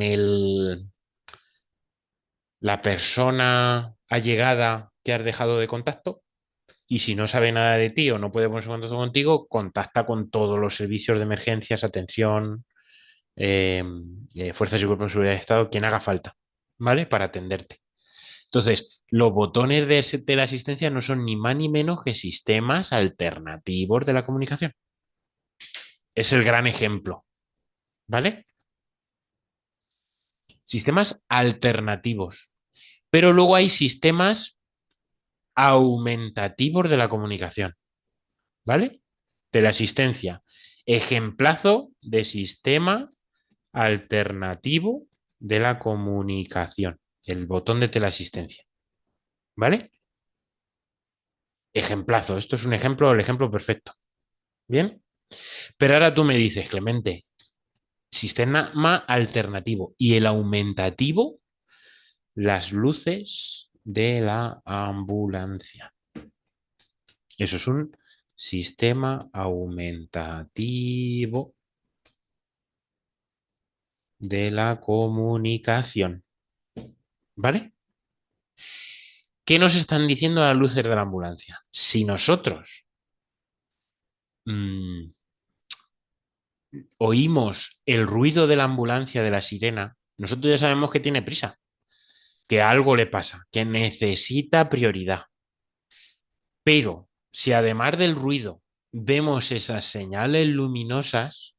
la persona allegada que has dejado de contacto y si no sabe nada de ti o no puede ponerse en contacto contigo, contacta con todos los servicios de emergencias, atención, eh, fuerzas y cuerpos de seguridad de Estado, quien haga falta, ¿vale? Para atenderte. Entonces, los botones de la asistencia no son ni más ni menos que sistemas alternativos de la comunicación. Es el gran ejemplo, ¿vale? Sistemas alternativos. Pero luego hay sistemas aumentativos de la comunicación, ¿vale? De la asistencia. Ejemplazo de sistema alternativo de la comunicación. El botón de teleasistencia, ¿vale? Ejemplazo. Esto es un ejemplo, el ejemplo perfecto. ¿Bien? Pero ahora tú me dices, Clemente, sistema alternativo y el aumentativo, las luces de la ambulancia. Eso es un sistema aumentativo de la comunicación. ¿Vale? ¿Qué nos están diciendo las luces de la ambulancia? Si nosotros mmm, oímos el ruido de la ambulancia de la sirena, nosotros ya sabemos que tiene prisa, que algo le pasa, que necesita prioridad. Pero si además del ruido vemos esas señales luminosas,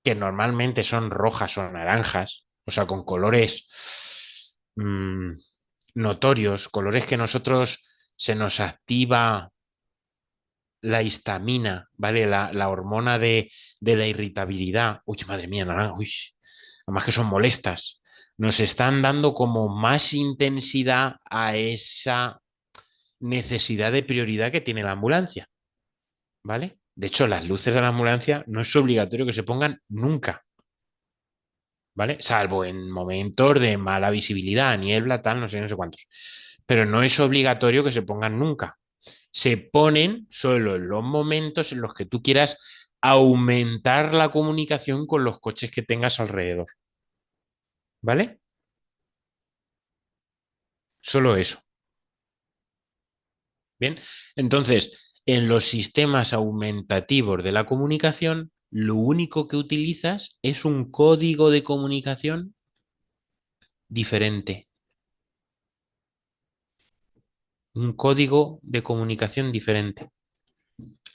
que normalmente son rojas o naranjas, o sea, con colores mmm, notorios, colores que nosotros se nos activa la histamina, ¿vale? La hormona de la irritabilidad. Uy, madre mía, naranja, uy, además que son molestas. Nos están dando como más intensidad a esa necesidad de prioridad que tiene la ambulancia, ¿vale? De hecho, las luces de la ambulancia no es obligatorio que se pongan nunca, ¿vale? Salvo en momentos de mala visibilidad, niebla, tal, no sé, no sé cuántos. Pero no es obligatorio que se pongan nunca. Se ponen solo en los momentos en los que tú quieras aumentar la comunicación con los coches que tengas alrededor, ¿vale? Solo eso. Bien, entonces, en los sistemas aumentativos de la comunicación, lo único que utilizas es un código de comunicación diferente. Un código de comunicación diferente.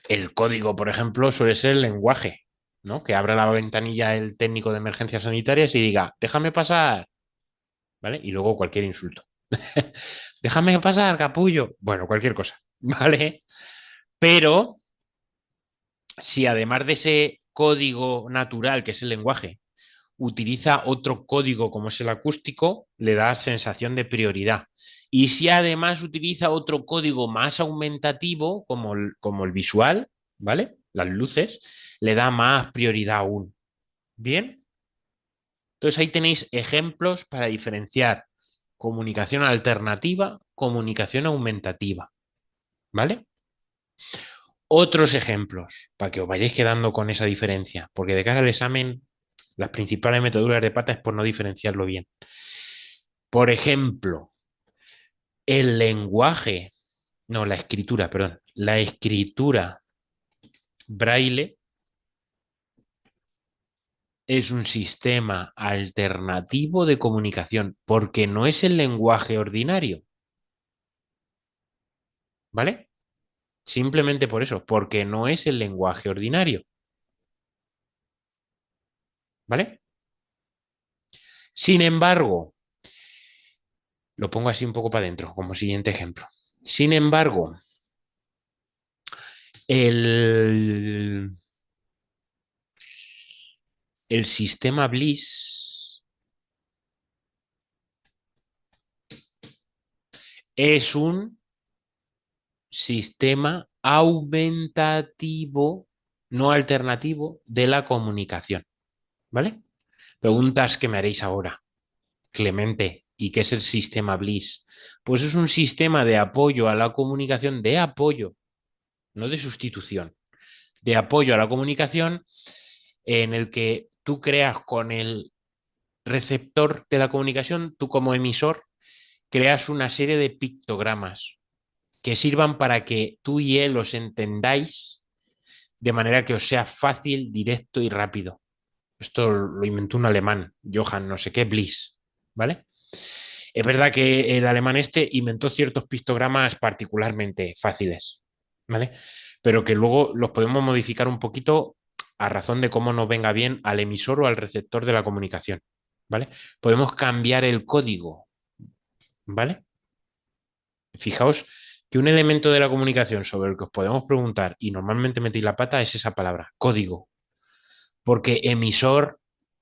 El código, por ejemplo, suele ser el lenguaje, ¿no? Que abra la ventanilla el técnico de emergencias sanitarias y diga, déjame pasar, ¿vale? Y luego cualquier insulto. Déjame pasar, capullo. Bueno, cualquier cosa, ¿vale? Pero si además de ese código natural, que es el lenguaje, utiliza otro código como es el acústico, le da sensación de prioridad. Y si además utiliza otro código más aumentativo, como el visual, ¿vale? Las luces, le da más prioridad aún. Bien, entonces ahí tenéis ejemplos para diferenciar comunicación alternativa, comunicación aumentativa, ¿vale? Otros ejemplos, para que os vayáis quedando con esa diferencia, porque de cara al examen, las principales metaduras de pata es por no diferenciarlo bien. Por ejemplo, el lenguaje, no, la escritura, perdón, la escritura braille es un sistema alternativo de comunicación porque no es el lenguaje ordinario, ¿vale? Simplemente por eso, porque no es el lenguaje ordinario, ¿vale? Sin embargo, lo pongo así un poco para adentro, como siguiente ejemplo. Sin embargo, el, el sistema Bliss es un sistema aumentativo, no alternativo, de la comunicación, ¿vale? Preguntas que me haréis ahora, Clemente, ¿y qué es el sistema Bliss? Pues es un sistema de apoyo a la comunicación, de apoyo, no de sustitución, de apoyo a la comunicación en el que tú creas con el receptor de la comunicación, tú como emisor, creas una serie de pictogramas que sirvan para que tú y él os entendáis de manera que os sea fácil, directo y rápido. Esto lo inventó un alemán, Johann no sé qué, Bliss, ¿vale? Es verdad que el alemán este inventó ciertos pictogramas particularmente fáciles, ¿vale? Pero que luego los podemos modificar un poquito a razón de cómo nos venga bien al emisor o al receptor de la comunicación, ¿vale? Podemos cambiar el código, ¿vale? Fijaos que un elemento de la comunicación sobre el que os podemos preguntar y normalmente metéis la pata es esa palabra, código, porque emisor,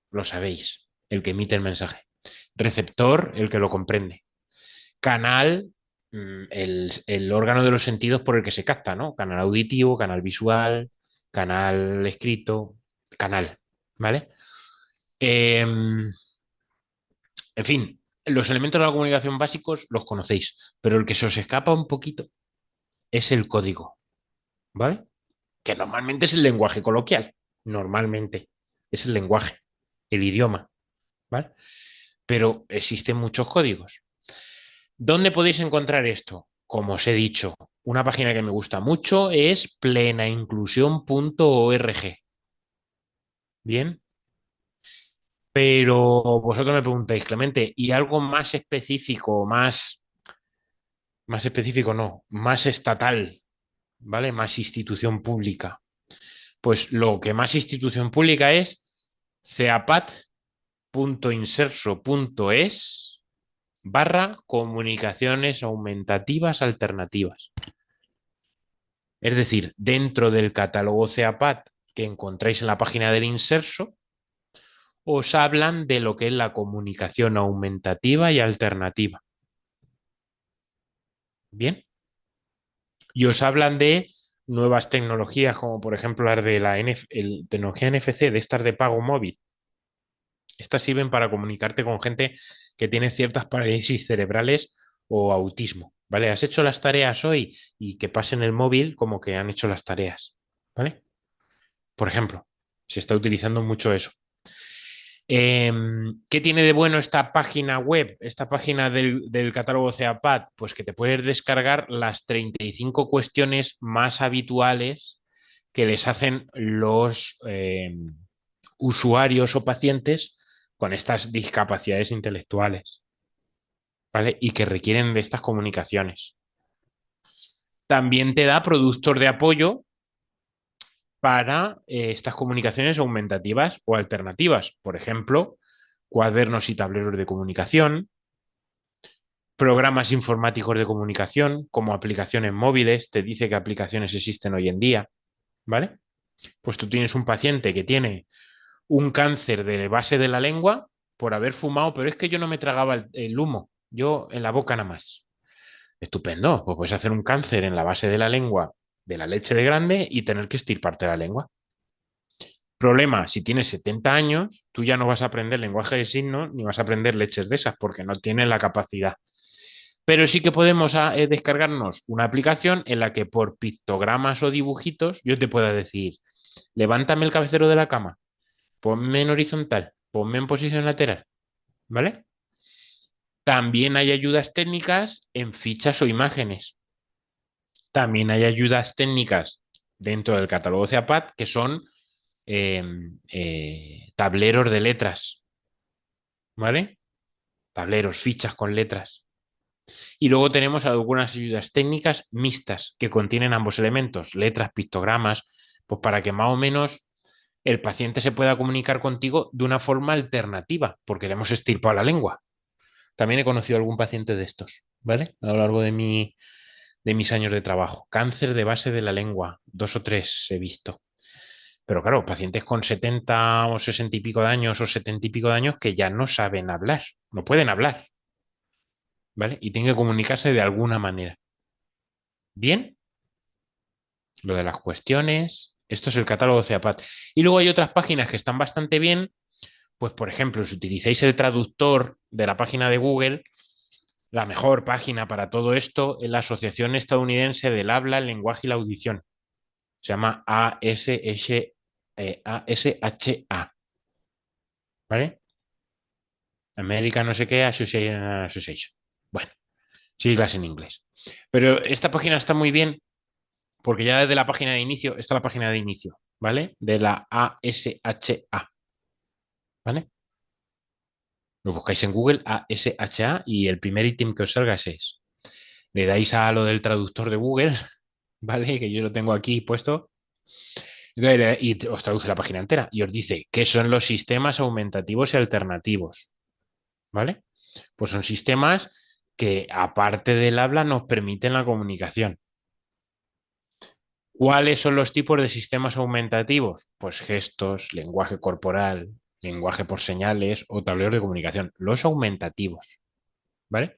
lo sabéis, el que emite el mensaje, receptor, el que lo comprende. Canal, el órgano de los sentidos por el que se capta, ¿no? Canal auditivo, canal visual, canal escrito, canal, ¿vale? En fin, los elementos de la comunicación básicos los conocéis, pero el que se os escapa un poquito es el código, ¿vale? Que normalmente es el lenguaje coloquial, normalmente es el lenguaje, el idioma, ¿vale? Pero existen muchos códigos. ¿Dónde podéis encontrar esto? Como os he dicho, una página que me gusta mucho es plenainclusión.org. Bien, pero vosotros me preguntáis, Clemente, ¿y algo más específico, más específico no, más estatal, ¿vale? Más institución pública? Pues lo que más institución pública es ceapat.inserso.es barra comunicaciones aumentativas alternativas. Es decir, dentro del catálogo CEAPAT que encontráis en la página del Inserso, os hablan de lo que es la comunicación aumentativa y alternativa. Bien, y os hablan de nuevas tecnologías como por ejemplo las de la tecnología NFC, de estas de pago móvil. Estas sirven para comunicarte con gente que tiene ciertas parálisis cerebrales o autismo, ¿vale? Has hecho las tareas hoy y que pasen el móvil como que han hecho las tareas, ¿vale? Por ejemplo, se está utilizando mucho eso. ¿Qué tiene de bueno esta página web, esta página del catálogo CEAPAT? Pues que te puedes descargar las 35 cuestiones más habituales que les hacen los usuarios o pacientes con estas discapacidades intelectuales, ¿vale? Y que requieren de estas comunicaciones. También te da productos de apoyo para estas comunicaciones aumentativas o alternativas. Por ejemplo, cuadernos y tableros de comunicación, programas informáticos de comunicación, como aplicaciones móviles, te dice qué aplicaciones existen hoy en día, ¿vale? Pues tú tienes un paciente que tiene un cáncer de base de la lengua por haber fumado, pero es que yo no me tragaba el humo, yo en la boca nada más. Estupendo, pues puedes hacer un cáncer en la base de la lengua de la leche de grande y tener que estirparte la lengua. Problema, si tienes 70 años, tú ya no vas a aprender lenguaje de signos ni vas a aprender leches de esas porque no tienes la capacidad. Pero sí que podemos descargarnos una aplicación en la que por pictogramas o dibujitos yo te pueda decir, levántame el cabecero de la cama, ponme en horizontal, ponme en posición lateral, ¿vale? También hay ayudas técnicas en fichas o imágenes. También hay ayudas técnicas dentro del catálogo CEAPAT que son tableros de letras, ¿vale? Tableros, fichas con letras. Y luego tenemos algunas ayudas técnicas mixtas que contienen ambos elementos, letras, pictogramas, pues para que más o menos el paciente se pueda comunicar contigo de una forma alternativa, porque le hemos extirpado la lengua. También he conocido algún paciente de estos, ¿vale? A lo largo de mis años de trabajo. Cáncer de base de la lengua, dos o tres he visto. Pero claro, pacientes con 70 o 60 y pico de años o 70 y pico de años que ya no saben hablar, no pueden hablar, ¿vale? Y tienen que comunicarse de alguna manera. Bien, lo de las cuestiones. Esto es el catálogo CEAPAT. Y luego hay otras páginas que están bastante bien. Pues, por ejemplo, si utilizáis el traductor de la página de Google, la mejor página para todo esto es la Asociación Estadounidense del Habla, el Lenguaje y la Audición. Se llama ASHA, ¿vale? American no sé qué Association. Bueno, siglas en inglés. Pero esta página está muy bien porque ya desde la página de inicio está la página de inicio, ¿vale? De la ASHA, ¿vale? Lo buscáis en Google ASHA y el primer ítem que os salga es ese. Le dais a lo del traductor de Google, ¿vale? Que yo lo tengo aquí puesto. Y os traduce la página entera y os dice qué son los sistemas aumentativos y alternativos, ¿vale? Pues son sistemas que, aparte del habla, nos permiten la comunicación. ¿Cuáles son los tipos de sistemas aumentativos? Pues gestos, lenguaje corporal, lenguaje por señales o tableros de comunicación. Los aumentativos, ¿vale?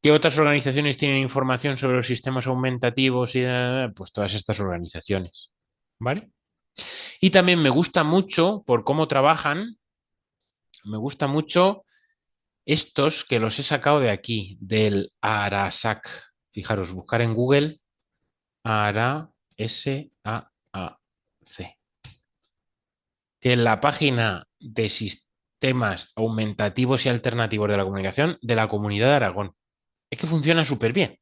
¿Qué otras organizaciones tienen información sobre los sistemas aumentativos? Pues todas estas organizaciones, ¿vale? Y también me gusta mucho, por cómo trabajan, me gusta mucho estos que los he sacado de aquí, del Arasac. Fijaros, buscar en Google Ara S-A-A-C. Que es la página de sistemas aumentativos y alternativos de la comunicación de la Comunidad de Aragón. Es que funciona súper bien.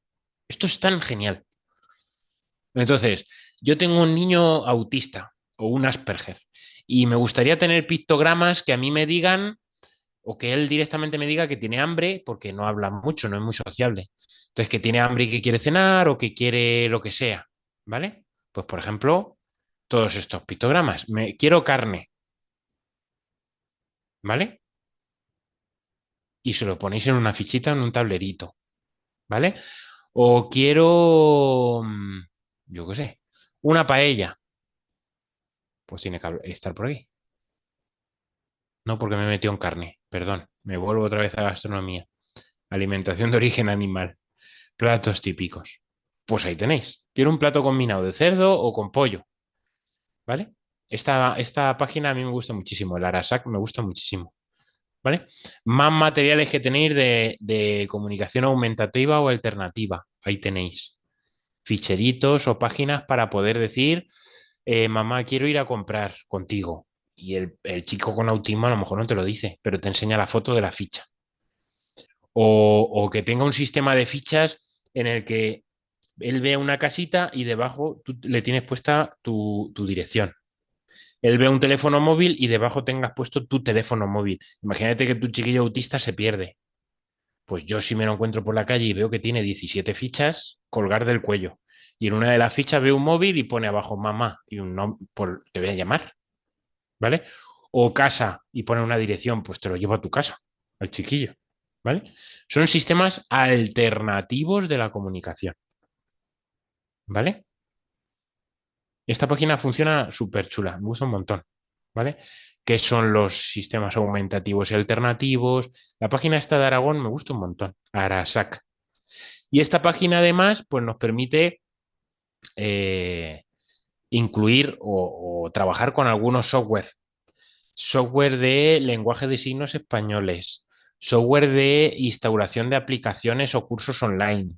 Esto es tan genial. Entonces, yo tengo un niño autista o un Asperger y me gustaría tener pictogramas que a mí me digan o que él directamente me diga que tiene hambre porque no habla mucho, no es muy sociable. Entonces, que tiene hambre y que quiere cenar o que quiere lo que sea, ¿vale? Pues, por ejemplo, todos estos pictogramas. Quiero carne, ¿vale? Y se lo ponéis en una fichita, en un tablerito, ¿vale? O quiero, yo qué sé, una paella. Pues tiene que estar por aquí. No porque me metió en carne, perdón. Me vuelvo otra vez a gastronomía. Alimentación de origen animal. Platos típicos. Pues ahí tenéis. Quiero un plato combinado de cerdo o con pollo, ¿vale? Esta página a mí me gusta muchísimo. El Arasac me gusta muchísimo, ¿vale? Más materiales que tenéis de comunicación aumentativa o alternativa. Ahí tenéis. Ficheritos o páginas para poder decir, mamá, quiero ir a comprar contigo. Y el chico con autismo a lo mejor no te lo dice, pero te enseña la foto de la ficha. O que tenga un sistema de fichas en el que él ve una casita y debajo tú le tienes puesta tu dirección. Él ve un teléfono móvil y debajo tengas puesto tu teléfono móvil. Imagínate que tu chiquillo autista se pierde. Pues yo si me lo encuentro por la calle y veo que tiene 17 fichas, colgar del cuello. Y en una de las fichas veo un móvil y pone abajo mamá y un nombre, te voy a llamar, ¿vale? O casa y pone una dirección, pues te lo llevo a tu casa, al chiquillo, ¿vale? Son sistemas alternativos de la comunicación, ¿vale? Esta página funciona súper chula, me gusta un montón, ¿vale? ¿Qué son los sistemas aumentativos y alternativos? La página esta de Aragón me gusta un montón, Arasac. Y esta página además, pues nos permite eh, incluir o trabajar con algunos software. Software de lenguaje de signos españoles, software de instauración de aplicaciones o cursos online,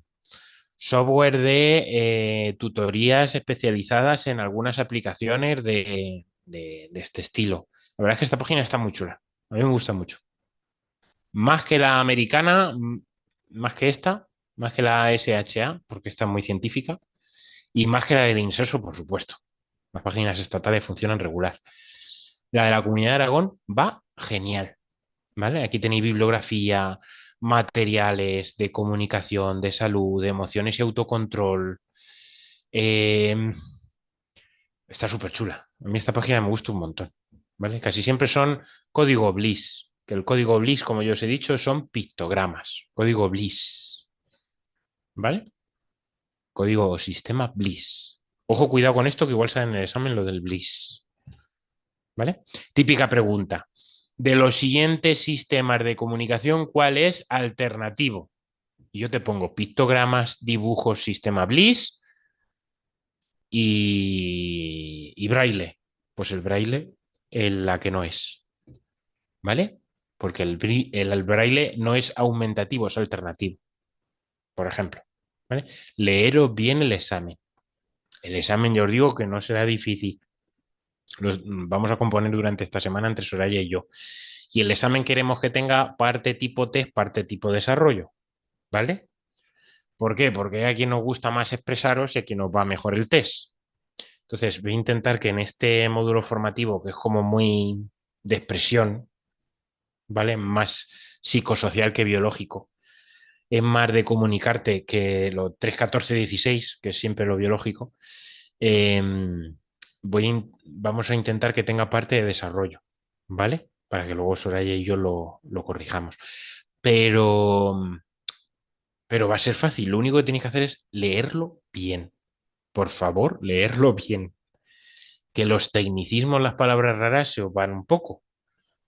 software de tutorías especializadas en algunas aplicaciones de este estilo. La verdad es que esta página está muy chula. A mí me gusta mucho. Más que la americana, más que esta, más que la SHA, porque está muy científica, y más que la del Inserso, por supuesto. Las páginas estatales funcionan regular. La de la Comunidad de Aragón va genial, ¿vale? Aquí tenéis bibliografía, materiales de comunicación, de salud, de emociones y autocontrol. Eh, Está súper chula. A mí esta página me gusta un montón, ¿vale? Casi siempre son código Bliss, que el código Bliss, como yo os he dicho, son pictogramas. Código Bliss, ¿vale? Código o sistema Bliss. Ojo, cuidado con esto, que igual sale en el examen lo del Bliss, ¿vale? Típica pregunta. De los siguientes sistemas de comunicación, ¿cuál es alternativo? Y yo te pongo pictogramas, dibujos, sistema Bliss y braille. Pues el braille, la que no es, ¿vale? Porque el braille no es aumentativo, es alternativo, por ejemplo, ¿vale? Leeros bien el examen. El examen, yo os digo que no será difícil. Vamos a componer durante esta semana entre Soraya y yo. Y el examen queremos que tenga parte tipo test, parte tipo desarrollo, ¿vale? ¿Por qué? Porque hay a quien nos gusta más expresaros y a quien nos va mejor el test. Entonces, voy a intentar que en este módulo formativo, que es como muy de expresión, ¿vale? Más psicosocial que biológico, es más de comunicarte que lo 3, 14, 16, que es siempre lo biológico, eh, vamos a intentar que tenga parte de desarrollo, ¿vale? Para que luego Soraya y yo lo corrijamos. Pero, pero va a ser fácil. Lo único que tenéis que hacer es leerlo bien. Por favor, leerlo bien. Que los tecnicismos, las palabras raras se os van un poco.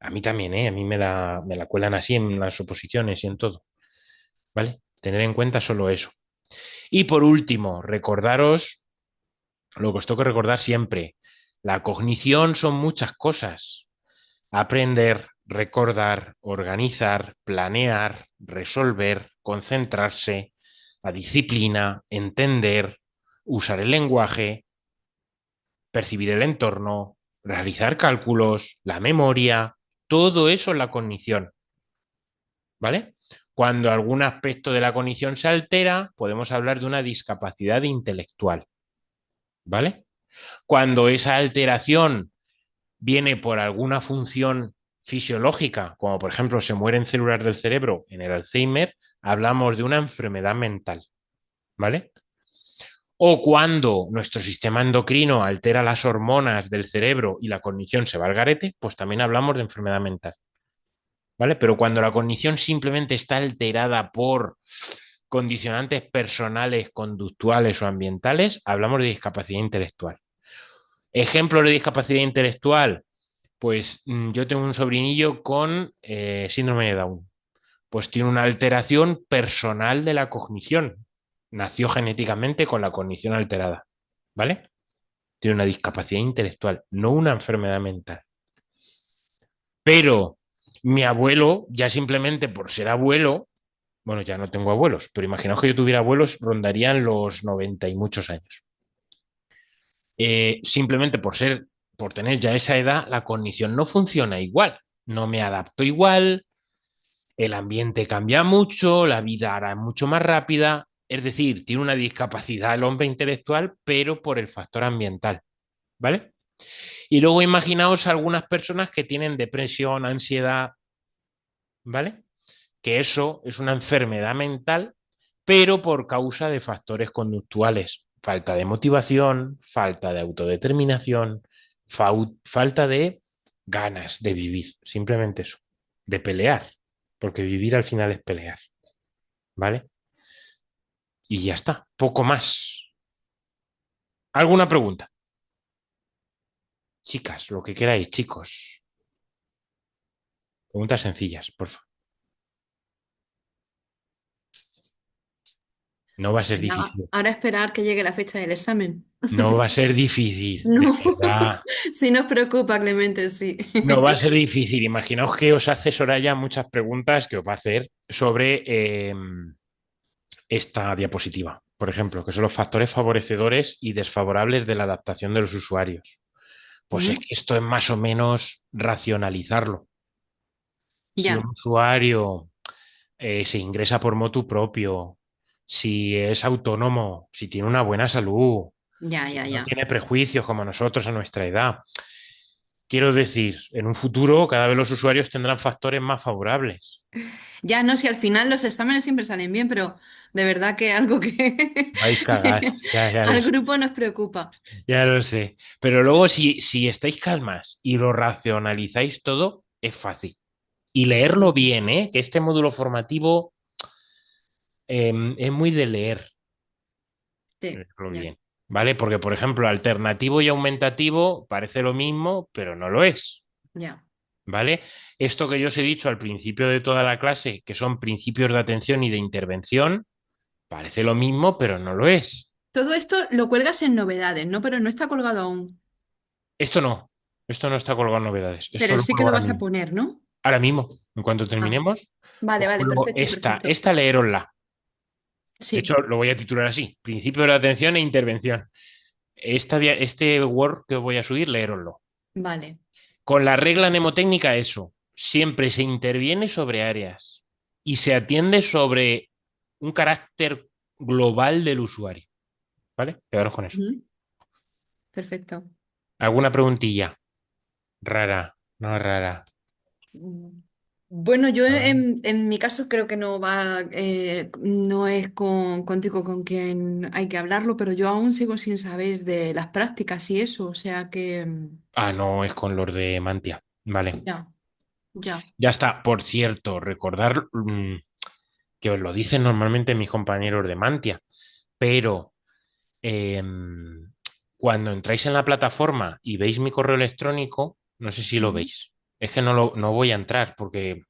A mí también, ¿eh? A mí me la cuelan así en las oposiciones y en todo, ¿vale? Tener en cuenta solo eso. Y por último, recordaros lo que os tengo que recordar siempre. La cognición son muchas cosas. Aprender, recordar, organizar, planear, resolver, concentrarse, la disciplina, entender, usar el lenguaje, percibir el entorno, realizar cálculos, la memoria, todo eso es la cognición, ¿vale? Cuando algún aspecto de la cognición se altera, podemos hablar de una discapacidad intelectual, ¿vale? Cuando esa alteración viene por alguna función fisiológica, como por ejemplo se mueren células del cerebro en el Alzheimer, hablamos de una enfermedad mental, ¿vale? O cuando nuestro sistema endocrino altera las hormonas del cerebro y la cognición se va al garete, pues también hablamos de enfermedad mental, ¿vale? Pero cuando la cognición simplemente está alterada por condicionantes personales, conductuales o ambientales, hablamos de discapacidad intelectual. Ejemplo de discapacidad intelectual, pues yo tengo un sobrinillo con síndrome de Down. Pues tiene una alteración personal de la cognición. Nació genéticamente con la cognición alterada, ¿vale? Tiene una discapacidad intelectual, no una enfermedad mental. Pero mi abuelo, ya simplemente por ser abuelo, bueno, ya no tengo abuelos, pero imaginaos que yo tuviera abuelos, rondarían los 90 y muchos años. Simplemente por tener ya esa edad, la cognición no funciona igual, no me adapto igual, el ambiente cambia mucho, la vida ahora es mucho más rápida, es decir, tiene una discapacidad el hombre intelectual, pero por el factor ambiental, ¿vale? Y luego imaginaos algunas personas que tienen depresión, ansiedad, ¿vale? Que eso es una enfermedad mental, pero por causa de factores conductuales, falta de motivación, falta de autodeterminación, falta de ganas de vivir, simplemente eso, de pelear, porque vivir al final es pelear, ¿vale? Y ya está, poco más. ¿Alguna pregunta? Chicas, lo que queráis, chicos. Preguntas sencillas, por favor. No va a ser Nada, difícil. ahora esperar que llegue la fecha del examen. No va a ser difícil, de No, verdad. si nos preocupa, Clemente, sí. No va a ser difícil. Imaginaos que os hace Soraya muchas preguntas que os va a hacer sobre esta diapositiva. Por ejemplo, que son los factores favorecedores y desfavorables de la adaptación de los usuarios. Pues es Mm, que esto es más o menos racionalizarlo. Si un ya, usuario se ingresa por motu propio, si es autónomo, si tiene una buena salud, Ya, Que ya, no ya. tiene prejuicios como nosotros a nuestra edad. Quiero decir, en un futuro cada vez los usuarios tendrán factores más favorables. Ya no, si al final los exámenes siempre salen bien, pero de verdad que algo que Vais cagás, ya lo al sé. grupo nos preocupa. Ya lo sé. Pero luego, si estáis calmas y lo racionalizáis todo, es fácil. Y leerlo Sí, bien, ¿eh? Que este módulo formativo es muy de leer. sí, Leerlo ya, bien. ¿Vale? Porque, por ejemplo, alternativo y aumentativo parece lo mismo, pero no lo es. ya. ¿Vale? Esto que yo os he dicho al principio de toda la clase, que son principios de atención y de intervención, parece lo mismo, pero no lo es. Todo esto lo cuelgas en novedades, ¿no? Pero no está colgado aún. Esto no. Esto no está colgado en novedades. Esto Pero lo sí que colgo lo ahora vas a mismo. poner, ¿no? Ahora mismo, en cuanto Ah, terminemos, vale, os vale, cuelgo perfecto, esta. perfecto. Esta leerosla. De hecho, Sí, lo voy a titular así. Principio de atención e intervención. Este Word que os voy a subir, leeroslo. vale. Con la regla mnemotécnica, eso. Siempre se interviene sobre áreas y se atiende sobre un carácter global del usuario. ¿Vale? Quedaros con eso. Ujú, perfecto. ¿Alguna preguntilla? Rara, no rara. Mm. Bueno, yo A ver. en mi caso creo que no va, no es contigo con quien hay que hablarlo, pero yo aún sigo sin saber de las prácticas y eso, o sea que Ah, no, es con los de Mantia. Vale. ya, ya. Ya está. Por cierto, recordar que os lo dicen normalmente mis compañeros de Mantia, pero cuando entráis en la plataforma y veis mi correo electrónico, no sé si lo Ujú. veis. Es que no voy a entrar porque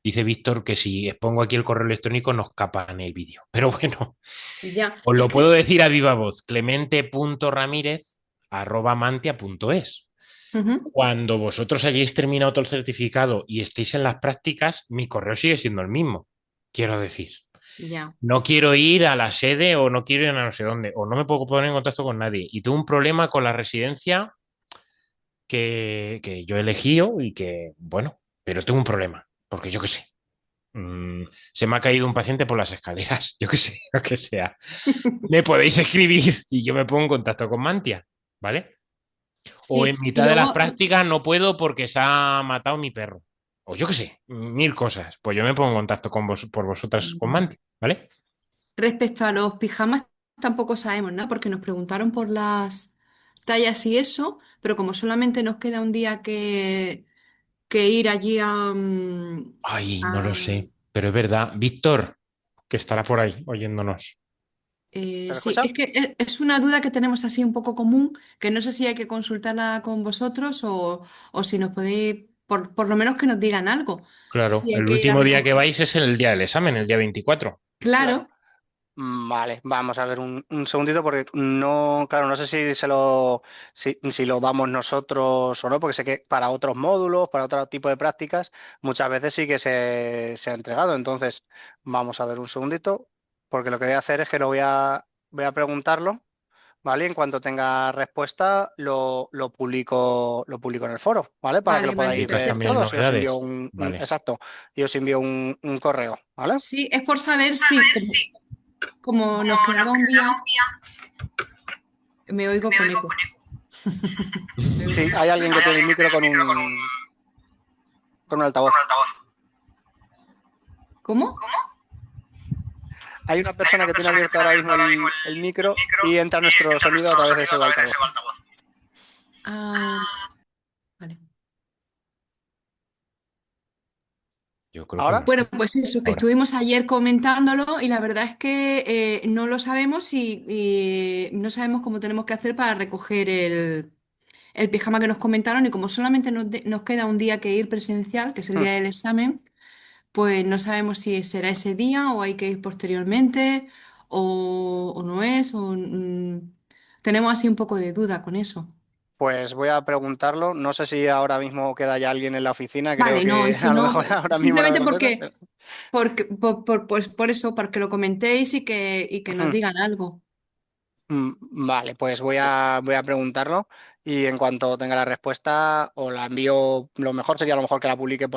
dice Víctor que si expongo aquí el correo electrónico nos capan el vídeo. Pero bueno, Ya, os es lo que puedo decir a viva voz, clemente.ramírez@mantia.es. ujú, Cuando vosotros hayáis terminado todo el certificado y estéis en las prácticas, mi correo sigue siendo el mismo. Quiero decir, ya. no quiero ir a la sede o no quiero ir a no sé dónde, o no me puedo poner en contacto con nadie. Y tuve un problema con la residencia que yo he elegido y que, bueno, pero tengo un problema, porque yo qué sé. mm, Se me ha caído un paciente por las escaleras, yo qué sé, lo que sea. Me podéis escribir y yo me pongo en contacto con Mantia, ¿vale? O en Sí, y mitad de las luego, prácticas no puedo porque se ha matado mi perro. O yo qué sé, mil cosas. Pues yo me pongo en contacto con vos, por vosotras con mm, Mantia, ¿vale? respecto a los pijamas, tampoco sabemos, ¿no? Porque nos preguntaron por las tallas y eso, pero como solamente nos queda un día que ir allí Ay, no lo a- sé, pero es verdad. Víctor, que estará por ahí oyéndonos. ¿Se me sí, escucha? es que es una duda que tenemos así un poco común, que no sé si hay que consultarla con vosotros o si nos podéis, por lo menos que nos digan algo, Claro, si hay el que ir a último día que recoger. vais es el día del examen, el día 24. Claro. Claro, Vale, vamos a ver un segundito porque no, claro, no sé si lo damos nosotros o no, porque sé que para otros módulos, para otro tipo de prácticas, muchas veces sí que se ha entregado. Entonces, vamos a ver un segundito, porque lo que voy a hacer es que voy a preguntarlo, ¿vale? En cuanto tenga respuesta, lo publico en el foro, ¿vale? Para que lo vale, vale, podáis Publicas ver también perfecto. todos y os envío novedades. Vale. exacto, y os envío un correo, ¿vale? Sí, es por saber si, como nos quedaba un día, me oigo con eco. Me oigo. Sí, hay alguien que tiene el micro con un altavoz. ¿Cómo? Hay una persona que tiene abierto ahora mismo el micro y entra nuestro sonido a través de ese altavoz. Ah, vale. Yo creo que ¿Ahora? Bueno, pues eso, que ahora. estuvimos ayer comentándolo y la verdad es que no lo sabemos y no sabemos cómo tenemos que hacer para recoger el pijama que nos comentaron y como solamente nos queda un día que ir presencial, que es el Hmm. día del examen, pues no sabemos si será ese día o hay que ir posteriormente o no es, tenemos así un poco de duda con eso. Pues voy a preguntarlo. No sé si ahora mismo queda ya alguien en la oficina. Creo Vale, no, y que si a lo no, mejor ahora mismo no me simplemente contesta. pues por eso, para que lo comentéis y que nos Hmm. digan algo. Vale, pues voy a preguntarlo y en cuanto tenga la respuesta o la envío, lo mejor sería a lo mejor que la publique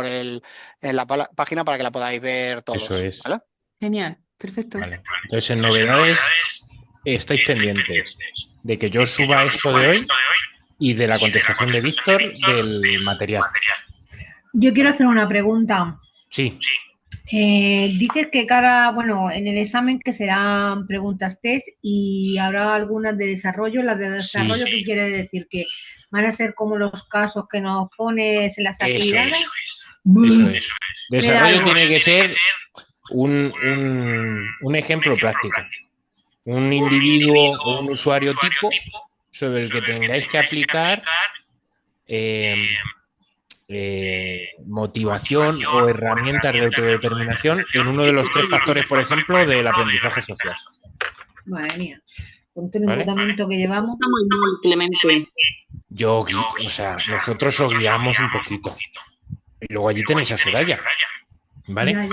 en la página para que la podáis ver Eso todos, es. ¿vale? Genial, perfecto. Vale. Entonces, en novedades. estáis pendientes de que yo suba esto de hoy y de la contestación de Víctor del material. Yo quiero hacer una pregunta. Sí. Dices que bueno, en el examen que serán preguntas test y habrá algunas de desarrollo. Las de desarrollo, Sí. ¿qué quiere decir? ¿Que van a ser como los casos que nos pones en las actividades? Eso es. Me da Desarrollo algo. tiene que ser un ejemplo práctico. Un individuo o un usuario tipo sobre el que tengáis que aplicar motivación o herramientas de autodeterminación en uno de los 3 factores, por ejemplo, del aprendizaje social. Madre mía, con todo el ¿Vale? enrutamiento que llevamos. Está muy mal, Clemente. Nosotros os guiamos un poquito. Y luego allí tenéis a Soraya. ¿Vale? Ya.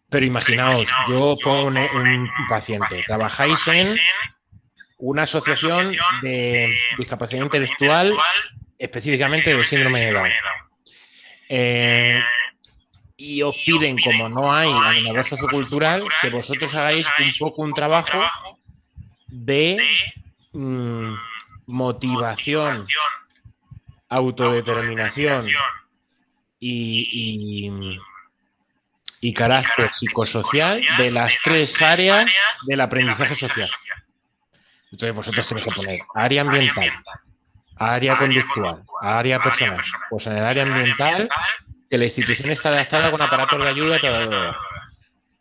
Pero imaginaos, yo pongo un paciente. Trabajáis en una asociación de discapacidad intelectual, específicamente del síndrome de Down. Y os piden, como no hay animador sociocultural, que vosotros hagáis un poco un trabajo de motivación, autodeterminación y carácter psicosocial de las 3 áreas del aprendizaje social. Entonces vosotros tenéis que poner área ambiental, área conductual, área personal. Pues en el área ambiental, que la institución está adaptada con aparatos de ayuda,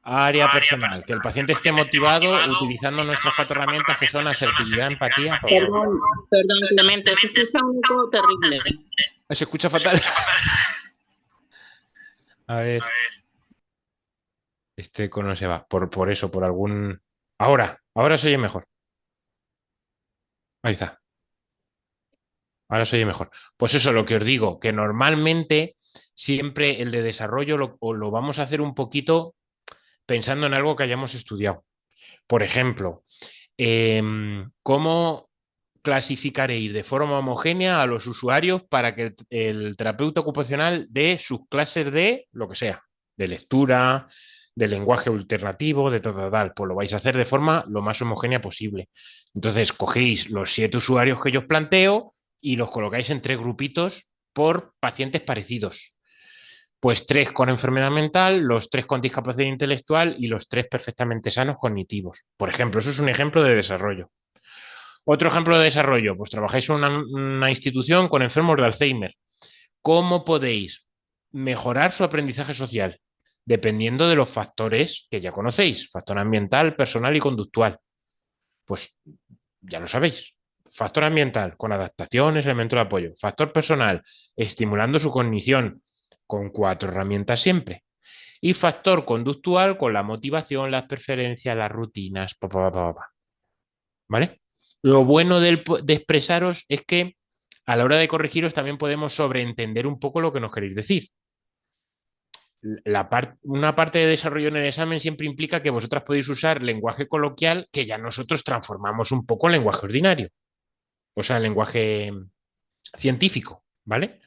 área personal, que el paciente esté motivado utilizando nuestras 4 herramientas que son asertividad, empatía. Perdón, Clemente, se escucha un eco terrible. Se escucha fatal. A ver. Este eco no se va. Por eso, por algún. Ahora se oye mejor. Ahí está. Ahora se oye mejor. Pues eso, lo que os digo, que normalmente siempre el de desarrollo lo vamos a hacer un poquito pensando en algo que hayamos estudiado. Por ejemplo, ¿cómo clasificaréis de forma homogénea a los usuarios para que el terapeuta ocupacional dé sus clases de lo que sea, de lectura, de lenguaje alternativo, de tal? Pues lo vais a hacer de forma lo más homogénea posible. Entonces, cogéis los 7 usuarios que yo os planteo y los colocáis en 3 grupitos por pacientes parecidos. Pues 3 con enfermedad mental, los 3 con discapacidad intelectual y los 3 perfectamente sanos cognitivos. Por ejemplo, eso es un ejemplo de desarrollo. Otro ejemplo de desarrollo, pues trabajáis en una institución con enfermos de Alzheimer. ¿Cómo podéis mejorar su aprendizaje social? Dependiendo de los factores que ya conocéis, factor ambiental, personal y conductual. Pues ya lo sabéis. Factor ambiental, con adaptaciones, elementos de apoyo. Factor personal, estimulando su cognición, con 4 herramientas siempre. Y factor conductual, con la motivación, las preferencias, las rutinas, ¿vale? Lo bueno de expresaros es que a la hora de corregiros también podemos sobreentender un poco lo que nos queréis decir. Una parte de desarrollo en el examen siempre implica que vosotras podéis usar lenguaje coloquial que ya nosotros transformamos un poco en lenguaje ordinario, o sea, en lenguaje científico, ¿vale?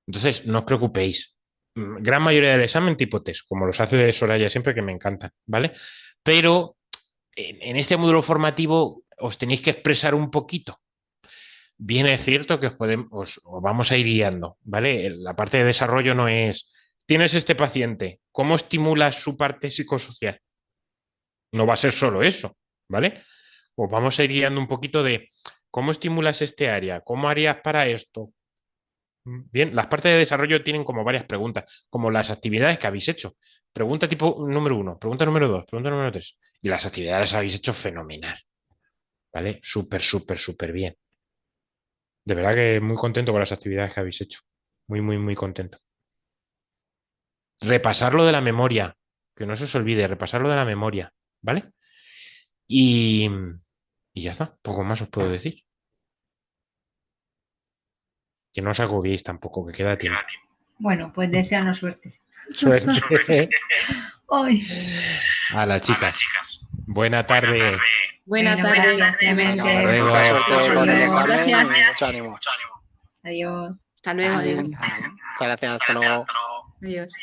Entonces, no os preocupéis. Gran mayoría del examen tipo test, como los hace Soraya siempre, que me encantan, ¿vale? Pero en este módulo formativo os tenéis que expresar un poquito. Bien es cierto que os vamos a ir guiando, ¿vale? La parte de desarrollo no es, tienes este paciente, ¿cómo estimulas su parte psicosocial? No va a ser solo eso, ¿vale? Os vamos a ir guiando un poquito de cómo estimulas este área, cómo harías para esto. Bien, las partes de desarrollo tienen como varias preguntas, como las actividades que habéis hecho. Pregunta tipo número 1, pregunta número 2, pregunta número 3. Y las actividades las habéis hecho fenomenal, ¿vale? Súper bien. De verdad que muy contento con las actividades que habéis hecho. Muy contento. Repasarlo de la memoria. Que no se os olvide, repasarlo de la memoria. ¿Vale? Y ya está. Poco más os puedo decir. Que no os agobiéis tampoco, que queda tiempo. Bueno, pues deseanos suerte. Suerte. Ay. A las chicas. Buena tarde. Buena tarde. Clemente. luego. Mucha suerte con el examen y Gracias. mucho ánimo. Adiós. Hasta luego, adiós. Muchas gracias, hasta luego. Adiós.